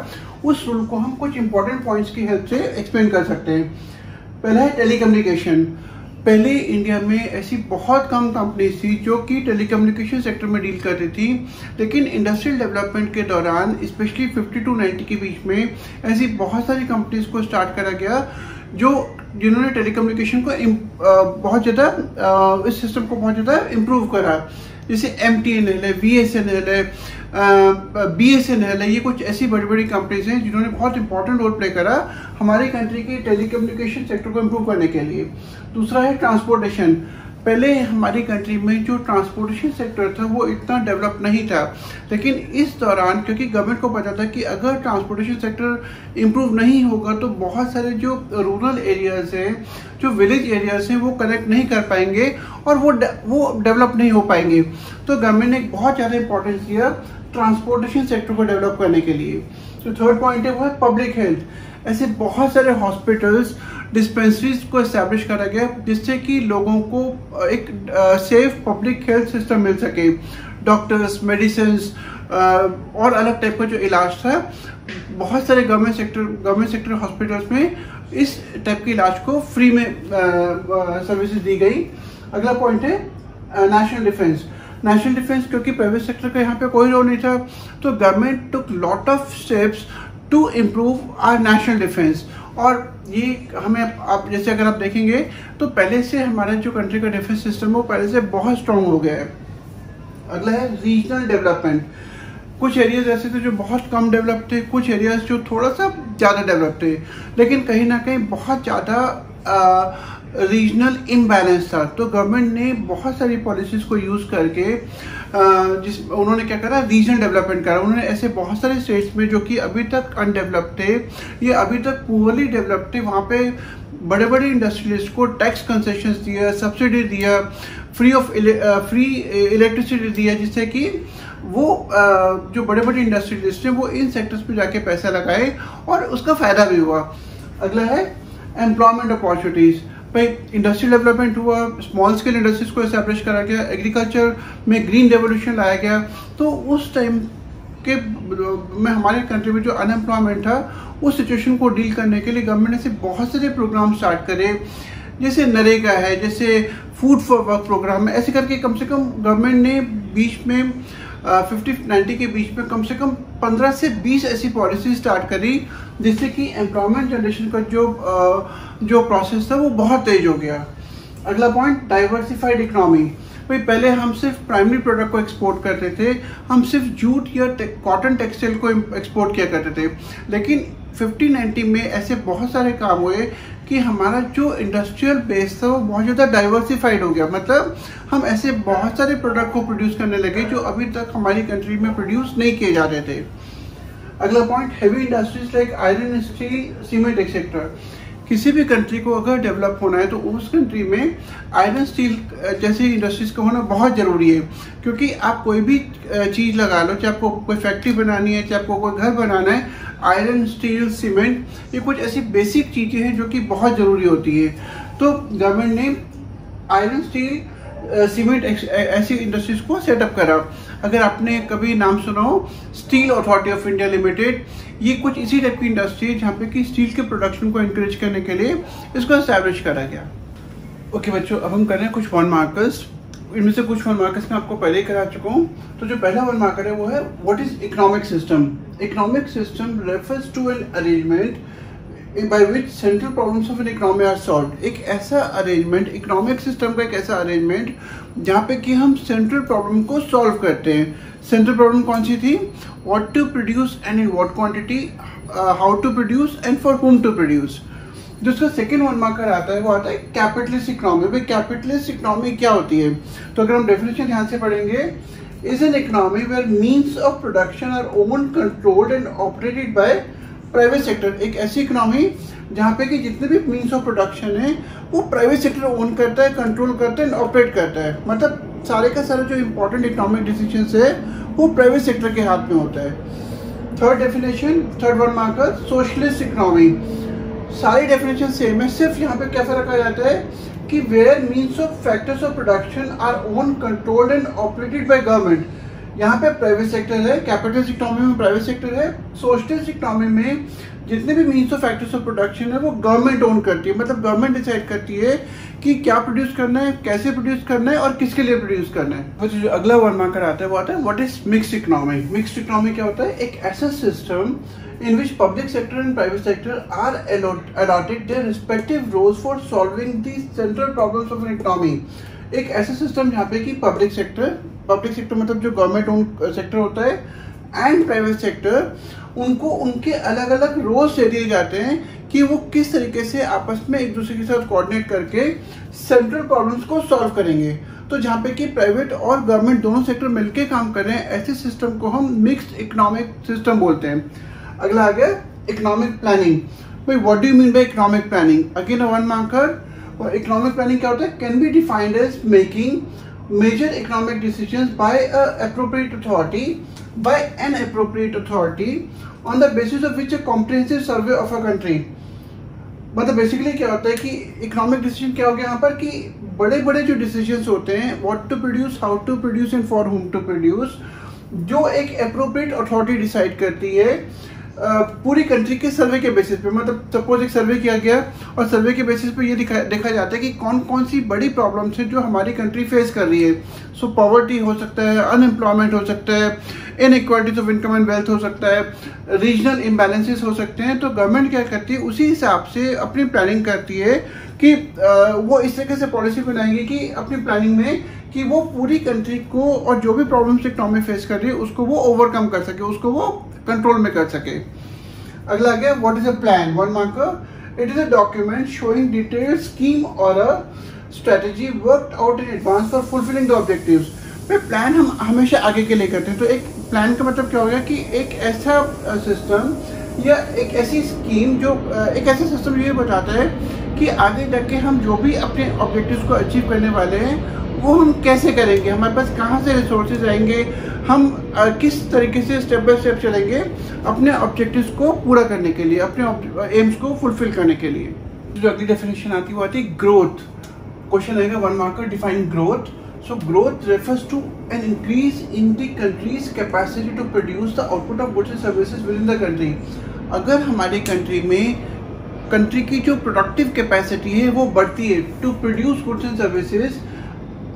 उस रोल को हम कुछ इंपॉर्टेंट पॉइंट्स की हेल्प से एक्सप्लेन कर सकते हैं। पहला है टेलीकम्युनिकेशन। पहले इंडिया में ऐसी बहुत कम कंपनीज थी जो कि टेलीकम्युनिकेशन सेक्टर में डील करती थी, लेकिन इंडस्ट्रियल डेवलपमेंट के दौरान स्पेशली 50 टू 90 के बीच में ऐसी बहुत सारी कंपनीज को स्टार्ट करा गया जिन्होंने टेलीकम्युनिकेशन को बहुत ज़्यादा इस सिस्टम को बहुत ज़्यादा इम्प्रूव करा। जैसे MTNL है, VSNL है, BSNL है, ये कुछ ऐसी बड़ी बड़ी कंपनीज हैं जिन्होंने बहुत इंपॉर्टेंट रोल प्ले करा हमारी कंट्री के टेलीकम्युनिकेशन सेक्टर को इम्प्रूव करने के लिए। दूसरा है ट्रांसपोर्टेशन। पहले हमारी कंट्री में जो ट्रांसपोर्टेशन सेक्टर था वो इतना डेवलप नहीं था, लेकिन इस दौरान क्योंकि गवर्नमेंट को पता था कि अगर ट्रांसपोर्टेशन सेक्टर इम्प्रूव नहीं होगा तो बहुत सारे जो रूरल एरियाज़ हैं, जो विलेज एरियाज़ हैं, वो कनेक्ट नहीं कर पाएंगे और वो डेवलप नहीं हो पाएंगे। तो गवर्नमेंट ने बहुत ज़्यादा इंपॉर्टेंस दिया ट्रांसपोर्टेशन सेक्टर को डेवलप करने के लिए। तो थर्ड पॉइंट है वो है पब्लिक हेल्थ। ऐसे बहुत सारे हॉस्पिटल्स, डिस्पेंसरीज को इस्टेब्लिश करा गया जिससे कि लोगों को एक सेफ पब्लिक हेल्थ सिस्टम मिल सके। डॉक्टर्स, मेडिसिन और अलग टाइप का जो इलाज था, बहुत सारे गवर्नमेंट सेक्टर हॉस्पिटल्स में इस टाइप के इलाज को फ्री में सर्विसेज दी गई। अगला पॉइंट है नेशनल डिफेंस। नेशनल डिफेंस, क्योंकि प्राइवेट सेक्टर का यहाँ पे कोई रोल नहीं था, तो government took lot of steps to improve our national defence. और ये हमें आप जैसे अगर आप देखेंगे तो पहले से हमारा जो कंट्री का डिफेंस सिस्टम है वो पहले से बहुत स्ट्रॉन्ग हो गया है। अगला है रीजनल डेवलपमेंट। कुछ एरियाज ऐसे थे जो बहुत कम डेवलप थे, कुछ एरियाज जो थोड़ा सा ज़्यादा डेवलप थे, लेकिन कहीं ना कहीं बहुत ज़्यादा रीजनल इम्बैलेंस था। तो गवर्नमेंट ने बहुत सारी पॉलिसीज़ को यूज़ करके उन्होंने क्या करा, रीजनल डेवलपमेंट करा। उन्होंने ऐसे बहुत सारे स्टेट्स में जो कि अभी तक अनडेवलप्ड थे, ये अभी तक पुअरली डेवलप्ड थे, वहाँ पे बड़े बड़े इंडस्ट्रियलिस्ट को टैक्स कंसेशंस दिया, सब्सिडी दिया, फ्री इलेक्ट्रिसिटी दिया, जिससे कि वो जो बड़े बड़े इंडस्ट्रियलिस्ट हैं वो इन सेक्टर्स पे जाके पैसा लगाए और उसका फ़ायदा भी हुआ। अगला है एम्प्लॉयमेंट अपॉर्चुनिटीज़। भाई इंडस्ट्रियल डेवलपमेंट हुआ, स्मॉल स्केल इंडस्ट्रीज को एस्टैब्लिश करा गया, एग्रीकल्चर में ग्रीन रेवोल्यूशन लाया गया। तो उस टाइम के में हमारे कंट्री में जो अनएम्प्लॉयमेंट था उस सिचुएशन को डील करने के लिए गवर्नमेंट ने से बहुत सारे प्रोग्राम स्टार्ट करे, जैसे नरेगा है, जैसे फूड फॉर वर्क प्रोग्राम है। ऐसे करके कम से कम गवर्नमेंट ने बीच में 50-90 के बीच में कम से कम 15 से 20 ऐसी पॉलिसी स्टार्ट करी, जिससे कि एम्प्लॉयमेंट जनरेशन का जो प्रोसेस था वो बहुत तेज हो गया। अगला पॉइंट, डाइवर्सिफाइड इकोनॉमी। भाई पहले हम सिर्फ प्राइमरी प्रोडक्ट को एक्सपोर्ट करते थे, हम सिर्फ जूट या कॉटन टेक्सटाइल को एक्सपोर्ट किया करते थे, लेकिन 50-90 में ऐसे बहुत सारे काम हुए कि हमारा जो इंडस्ट्रियल बेस था वो बहुत ज़्यादा डाइवर्सिफाइड हो गया। मतलब हम ऐसे बहुत सारे प्रोडक्ट को प्रोड्यूस करने लगे जो अभी तक हमारी कंट्री में प्रोड्यूस नहीं किए जाते थे। अगला point, heavy industries like iron, steel, cement etcetera. किसी भी कंट्री को अगर डेवलप होना है तो उस कंट्री में आयरन स्टील जैसी इंडस्ट्रीज का होना बहुत ज़रूरी है, क्योंकि आप कोई भी चीज़ लगा लो, चाहे आपको कोई फैक्ट्री बनानी है, चाहे आपको कोई घर बनाना है, आयरन, स्टील, सीमेंट, ये कुछ ऐसी बेसिक चीज़ें हैं जो कि बहुत ज़रूरी होती है। तो गवर्नमेंट ने आयरन, स्टील, सीमेंट ऐसी इंडस्ट्रीज को सेटअप करा। अगर आपने कभी नाम सुना हो steel authority of India limited, ये कुछ इसी टाइप की इंडस्ट्री है जहाँ पे कि स्टील के प्रोडक्शन को इंकरेज करने के लिए इसको एस्टैब्लिश करा गया। ओके बच्चों, अब हम कर रहे हैं कुछ 1 मार्कर्स। इनमें से कुछ 1 मार्कर्स मैं आपको पहले ही करा चुका हूँ। तो जो पहला 1 मार्कर है वो है what is economic system. Economic system refers to an arrangement by which central problems of an economy are solved। एक ऐसा अरेंजमेंट, इकोनॉमिक सिस्टम का एक ऐसा अरेंजमेंट जहाँ पे कि हम सेंट्रल प्रॉब्लम को सॉल्व करते हैं। सेंट्रल प्रॉब्लम कौन सी थी? What to produce and in what quantity, how to produce and for whom to produce. जो उसका सेकेंड 1 मार्कर आता है वो आता है कैपिटलिस्ट इकोनॉमी। भाई कैपिटलिस्ट इकोनॉमी क्या होती है? तो अगर हम डेफिनेशन ध्यान से पढ़ेंगे, is an economy where means of production are owned, controlled and operated by private sector. एक ऐसी इकोनॉमी जहाँ पे कि जितने भी मीन्स ऑफ प्रोडक्शन है वो प्राइवेट सेक्टर ओन करता है, कंट्रोल करता है, ऑपरेट करता है। मतलब सारे का सारा जो इम्पोर्टेंट इकोनॉमिक डिसीजंस है वो प्राइवेट सेक्टर के हाथ में होता है। Third definition, third 1 marker, socialist economy. सारी डेफिनेशन सेम है, सिर्फ यहाँ पे क्या फर्क आ जाता है कि where means of factors of production are own, controlled and operated by government. यहाँ पे प्राइवेट सेक्टर है, कैपिटलिस्ट इकोनॉमी में प्राइवेट सेक्टर है। सोशलिस्ट इकोनॉमी में जितने भी means of factors of production है वो गवर्नमेंट ओन करती है। मतलब गवर्नमेंट डिसाइड करती है कि क्या प्रोड्यूस करना है, कैसे प्रोड्यूस करना है और किसके लिए प्रोड्यूस करना है। जो अगला 1 मार्कर आता है वो आता है what is mixed economy. Mixed economy क्या होता है? एक ऐसा system in which public sector and private sector are allotted their respective roles for solving the central problems of an economy। एक ऐसा सिस्टम जहाँ पे कि पब्लिक सेक्टर मतलब जो गवर्नमेंट ओन सेक्टर होता है एंड प्राइवेट सेक्टर, उनको उनके अलग अलग रोल्स दे दिए जाते हैं कि वो किस तरीके से आपस में एक दूसरे के साथ कोऑर्डिनेट करके सेंट्रल प्रॉब्लम्स को सॉल्व करेंगे। तो जहाँ पे कि प्राइवेट और गवर्नमेंट दोनों सेक्टर मिलके काम कर रहे हैं, ऐसे सिस्टम को हम मिक्स्ड इकोनॉमिक सिस्टम बोलते हैं। अगला आ गया इकोनॉमिक प्लानिंग। भाई what do you mean by economic planning? Again 1 marker. और इकोनॉमिक प्लानिंग क्या होता है? Can be defined as making major economic decisions by an appropriate authority on the basis of which a comprehensive survey of a country. मतलब basically क्या होता है कि economic decision क्या हो गया यहाँ पर कि बड़े बड़े जो डिसीजंस होते हैं, what to produce, how to produce and for whom to produce, जो एक एप्रोप्रिएट अथॉरिटी डिसाइड करती है पूरी कंट्री के सर्वे के बेसिस पे। मतलब सपोज एक सर्वे किया गया और सर्वे के बेसिस पे ये देखा जाता है कि कौन कौन सी बड़ी प्रॉब्लम्स हैं जो हमारी कंट्री फेस कर रही है। सो पॉवर्टी हो सकता है, अनएम्प्लॉयमेंट हो सकता है, inequalities of income and wealth हो सकता है, रीजनल इम्बैलेंसेस हो सकते हैं। तो गवर्नमेंट क्या करती है, उसी हिसाब से अपनी प्लानिंग करती है कि वो इस तरीके से पॉलिसी बनाएंगे कि अपनी प्लानिंग में कि वो पूरी कंट्री को और जो भी प्रॉब्लम्स इकोनॉमी फेस कर रही है उसको वो ओवरकम कर सके, उसको वो कंट्रोल में कर सके। अगला आ गया what is a plan. 1 marker. It is a document showing detailed scheme और a strategy worked out in advance for fulfilling the objectives. Plan हम हमेशा आगे के लिए करते हैं। तो एक प्लान का मतलब क्या हो गया कि एक ऐसा सिस्टम या एक ऐसी स्कीम जो एक ऐसा सिस्टम ये बताता है कि आगे जाके हम जो भी अपने ऑब्जेक्टिव्स को अचीव करने वाले हैं वो हम कैसे करेंगे, हमारे पास कहाँ से रिसोर्सेज आएंगे, हम किस तरीके से स्टेप बाय स्टेप चलेंगे अपने ऑब्जेक्टिव्स को पूरा करने के लिए, अपने एम्स को फुलफिल करने के लिए। जो अगली डेफिनेशन आती है वो आती है ग्रोथ। क्वेश्चन आएगा 1 marker, define growth. So growth refers to an increase in the country's capacity to produce the output of goods and services within the country. अगर हमारी कंट्री में कंट्री की जो प्रोडक्टिव कैपेसिटी है वो बढ़ती है to produce goods and services,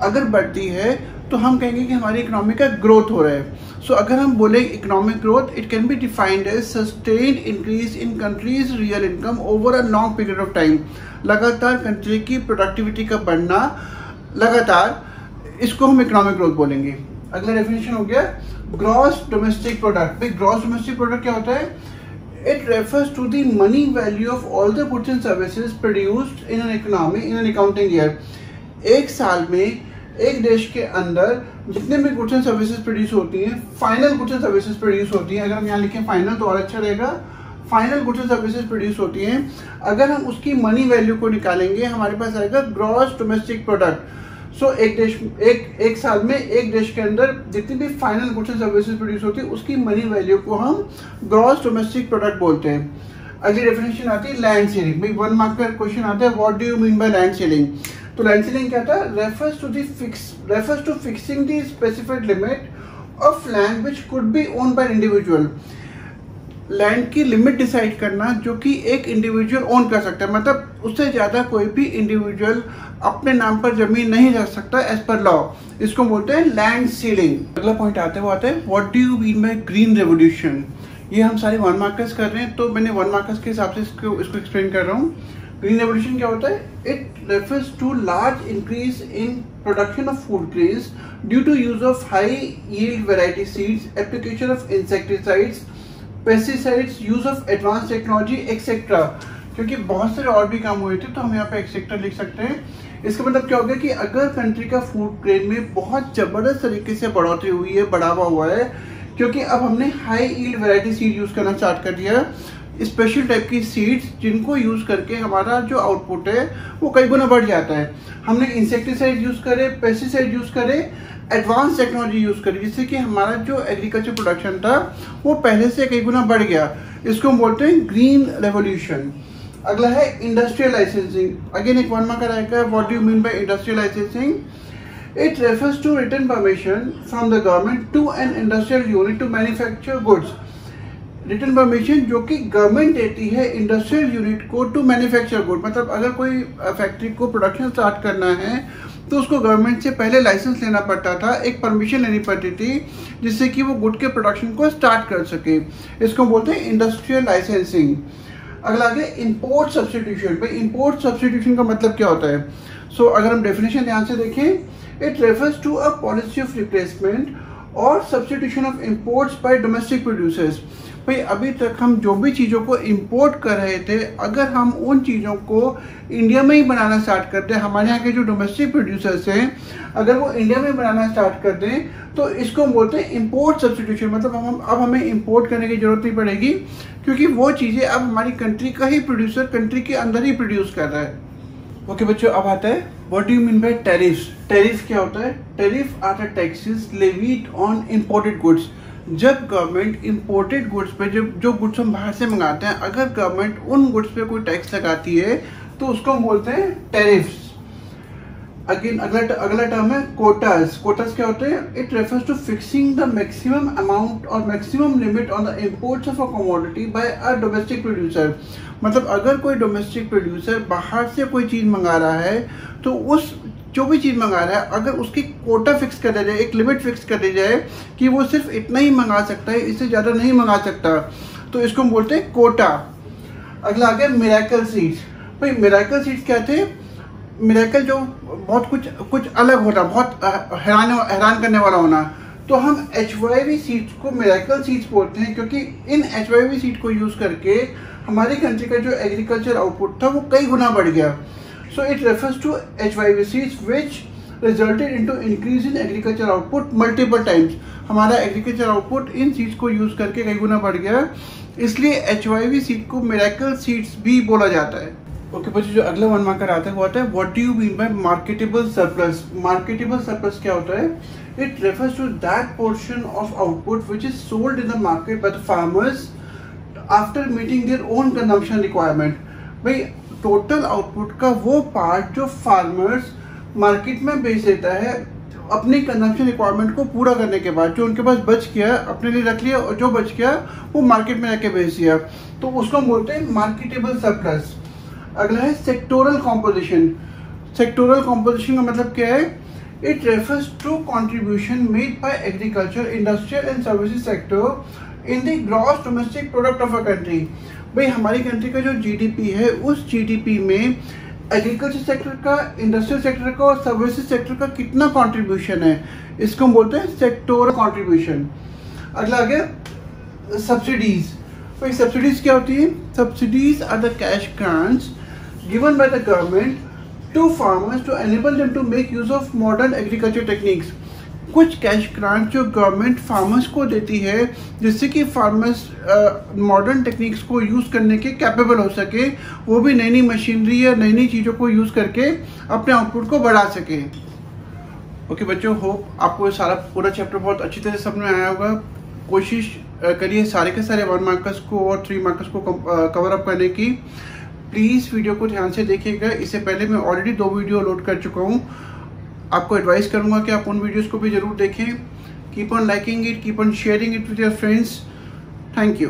अगर बढ़ती है तो हम कहेंगे कि हमारी इकोनॉमी का ग्रोथ हो रहा है. सो अगर हम बोले economic growth, it can be defined as sustained increase in country's real income over a long period of time. लगातार कंट्री की प्रोडक्टिविटी का बढ़ना, लगातार, इसको हम इकोनॉमिक ग्रोथ बोलेंगे. अगला डेफिनेशन हो गया ग्रॉस डोमेस्टिक प्रोडक्ट. भाई ग्रॉस डोमेस्टिक प्रोडक्ट क्या होता है? It refers to the money value of all the goods and services produced in an economy in an accounting year. एक साल में एक देश के अंदर जितने भी गुड्स एंड सर्विसेज प्रोड्यूस होती हैं, final goods and services produce होती हैं, अगर हम यहाँ लिखें फाइनल तो और अच्छा रहेगा, final goods and services produce होती हैं, अगर हम उसकी मनी वैल्यू को निकालेंगे हमारे पास आएगा ग्रॉस डोमेस्टिक प्रोडक्ट. सो एक साल में एक देश के अंदर जितनी भी final goods and services produce होती है उसकी मनी वैल्यू को हम ग्रॉस डोमेस्टिक प्रोडक्ट बोलते हैं. अगली डेफिनेशन आती है लैंड सेलिंग. भाई 1 मार्क का क्वेश्चन आता है what do you mean by land ceiling. तो लैंड सेलिंग क्या था? Refers to fixing the specified limit of land which could be owned by individual. Land की लिमिट डिसाइड करना जो कि एक इंडिविजुअल ओन कर सकता है, मतलब उससे ज़्यादा कोई भी इंडिविजुअल अपने नाम पर जमीन नहीं रख सकता एज पर लॉ. इसको बोलते हैं लैंड सीलिंग. अगला पॉइंट आते हैं वो आता है what do you mean by green revolution. ये हम सारे 1 मार्कर्स कर रहे हैं तो मैंने 1 मार्कर्स के हिसाब से इसको एक्सप्लेन कर रहा हूँ. ग्रीन रेवोल्यूशन क्या होता है? It refers to large increase in production of food grains due to use of high yield variety seeds, application of insecticides, pesticides, use of advance technology etcetera. क्योंकि बहुत सारे और भी काम हुए थे तो हम यहाँ पे एक्सेट्रा लिख सकते हैं. इसका मतलब क्या हो गया कि अगर कंट्री का फूड ग्रेन में बहुत ज़बरदस्त तरीके से बढ़ोतरी हुई है, बढ़ावा हुआ है, क्योंकि अब हमने high yield variety seed use करना स्टार्ट कर दिया, स्पेशल टाइप की सीड्स जिनको यूज़ करके हमारा जो आउटपुट है वो कई गुना बढ़ जाता है. हमने इंसेक्टिसाइड यूज़ करे, पेस्टिसाइड यूज़ करे, एडवांस टेक्नोलॉजी यूज़ करी, जिससे कि हमारा जो एग्रीकल्चर प्रोडक्शन था वो पहले से कई गुना बढ़ गया. इसको हम बोलते हैं ग्रीन रेवोल्यूशन. अगला है इंडस्ट्रियल लाइसेंसिंग. अगेन एक 1 मार्कर आएगा what do you mean bye industrial licensing. It refers to written permission from the government to an industrial unit to manufacture goods. Written permission जो कि गवर्नमेंट देती है industrial unit को to manufacture good. मतलब अगर कोई factory को production start करना है तो उसको गवर्नमेंट से पहले लाइसेंस लेना पड़ता था, एक परमिशन लेनी पड़ती थी जिससे कि वो गुड के प्रोडक्शन को स्टार्ट कर सके. इसको बोलते हैं इंडस्ट्रियल लाइसेंसिंग. अगला आगे इंपोर्ट सब्स्टिट्यूशन. भाई इंपोर्ट सब्स्टिट्यूशन का मतलब क्या होता है? सो अगर हम डेफिनेशन ध्यान से देखें, it refers to a policy of replacement or substitution of imports by domestic producers. भाई अभी तक हम जो भी चीज़ों को इंपोर्ट कर रहे थे, अगर हम उन चीज़ों को इंडिया में ही बनाना स्टार्ट कर दें, हमारे यहाँ के जो डोमेस्टिक प्रोड्यूसर्स हैं अगर वो इंडिया में बनाना स्टार्ट कर दें तो इसको हम बोलते हैं इंपोर्ट सब्स्टिट्यूशन. मतलब अब हमें इंपोर्ट करने की जरूरत नहीं पड़ेगी क्योंकि वो चीज़ें अब हमारी कंट्री का ही प्रोड्यूसर कंट्री के अंदर ही प्रोड्यूस कर रहा है. ओके बच्चों, अब आता है what do you mean by tariffs. Tariff क्या होता है? Tariffs are the taxes levied on imported goods. जब गवर्नमेंट इंपोर्टेड गुड्स पे जो गुड्स हम बाहर से मंगाते हैं, अगर गवर्नमेंट उन गुड्स पे कोई टैक्स लगाती है तो उसको हम बोलते हैं टैरिफ्स. अगेन अगला टर्म है कोटास. कोटास क्या होते हैं? It refers to fixing the maximum amount और maximum limit on the imports of a commodity by a domestic producer. मतलब अगर कोई डोमेस्टिक प्रोड्यूसर बाहर से कोई चीज़ मंगा रहा है तो उस जो भी चीज़ मंगा रहा है अगर उसकी कोटा फिक्स कर दिया जाए, एक लिमिट फिक्स कर दी जाए कि वो सिर्फ इतना ही मंगा सकता है, इससे ज़्यादा नहीं मंगा सकता, तो इसको हम बोलते हैं कोटा. अगला आ गया मिरेकल सीड्स. भाई मिरेकल सीड्स क्या थे? मिरेकल जो बहुत कुछ अलग होता, बहुत हैरान करने वाला होना. तो हम HYV सीड्स को मिरेकल सीड्स बोलते हैं क्योंकि इन HYV सीड को यूज़ करके हमारी कंट्री का जो एग्रीकल्चर आउटपुट था वो कई गुना बढ़ गया. So it refers to HYV seeds which resulted into increase in agriculture output multiple times. हमारा एग्रीकल्चर आउटपुट इन सीड्स को यूज़ करके कई गुना बढ़ गया, इसलिए HYV सीड को मिरेकल सीड्स भी बोला जाता है. ओके बच्चों, जो अगला 1 मार्कर आता है वो आता है what do you mean by marketable surplus. Marketable surplus क्या होता है? It refers to that portion of output which is sold in the market by the farmers after meeting their own consumption requirement. भाई total output का वो part जो farmers market में बेच देता है अपनी कंजम्पशन रिक्वायरमेंट को पूरा करने के बाद जो उनके पास बच गया अपने लिए रख लिया, और जो बच गया वो मार्केट में जाके बेच दिया, तो उसको हम बोलते हैं मार्केटेबल सरप्लस। अगला है सेक्टोरल कॉम्पोजिशन। सेक्टोरल कॉम्पोजिशन का मतलब क्या है? It refers to contribution made by agriculture, industrial and services sector in the gross domestic product of a country. भाई हमारी कंट्री का जो जीडीपी है, उस जीडीपी में एग्रीकल्चर सेक्टर का, इंडस्ट्रियल सेक्टर का और सर्विसेज सेक्टर का कितना कंट्रीब्यूशन है, इसको हम बोलते हैं सेक्टोरल कंट्रीब्यूशन। अगला आ गया सब्सिडीज। भाई सब्सिडीज क्या होती है? Subsidies are the cash grants given by the government to farmers to enable them to make use of modern agriculture techniques. कुछ कैश ग्रांट जो गवर्नमेंट फार्मर्स को देती है जिससे कि फार्मर्स मॉडर्न टेक्निक्स को यूज़ करने के कैपेबल हो सके, वो भी नई नई मशीनरी या नई नई चीज़ों को यूज़ करके अपने आउटपुट को बढ़ा सके। ओके बच्चों, होप आपको सारा पूरा चैप्टर बहुत अच्छी तरह समझ में आया होगा। कोशिश करिए सारे के सारे 1 मार्कर्स को और 3 मार्कर्स को कवर अप करने की। प्लीज़ वीडियो को ध्यान से देखिएगा। इससे पहले मैं ऑलरेडी 2 वीडियो लोड कर चुका हूँ। आपको एडवाइस करूंगा कि आप उन वीडियोस को भी जरूर देखें। Keep on liking it, keep on sharing it with your friends. Thank you.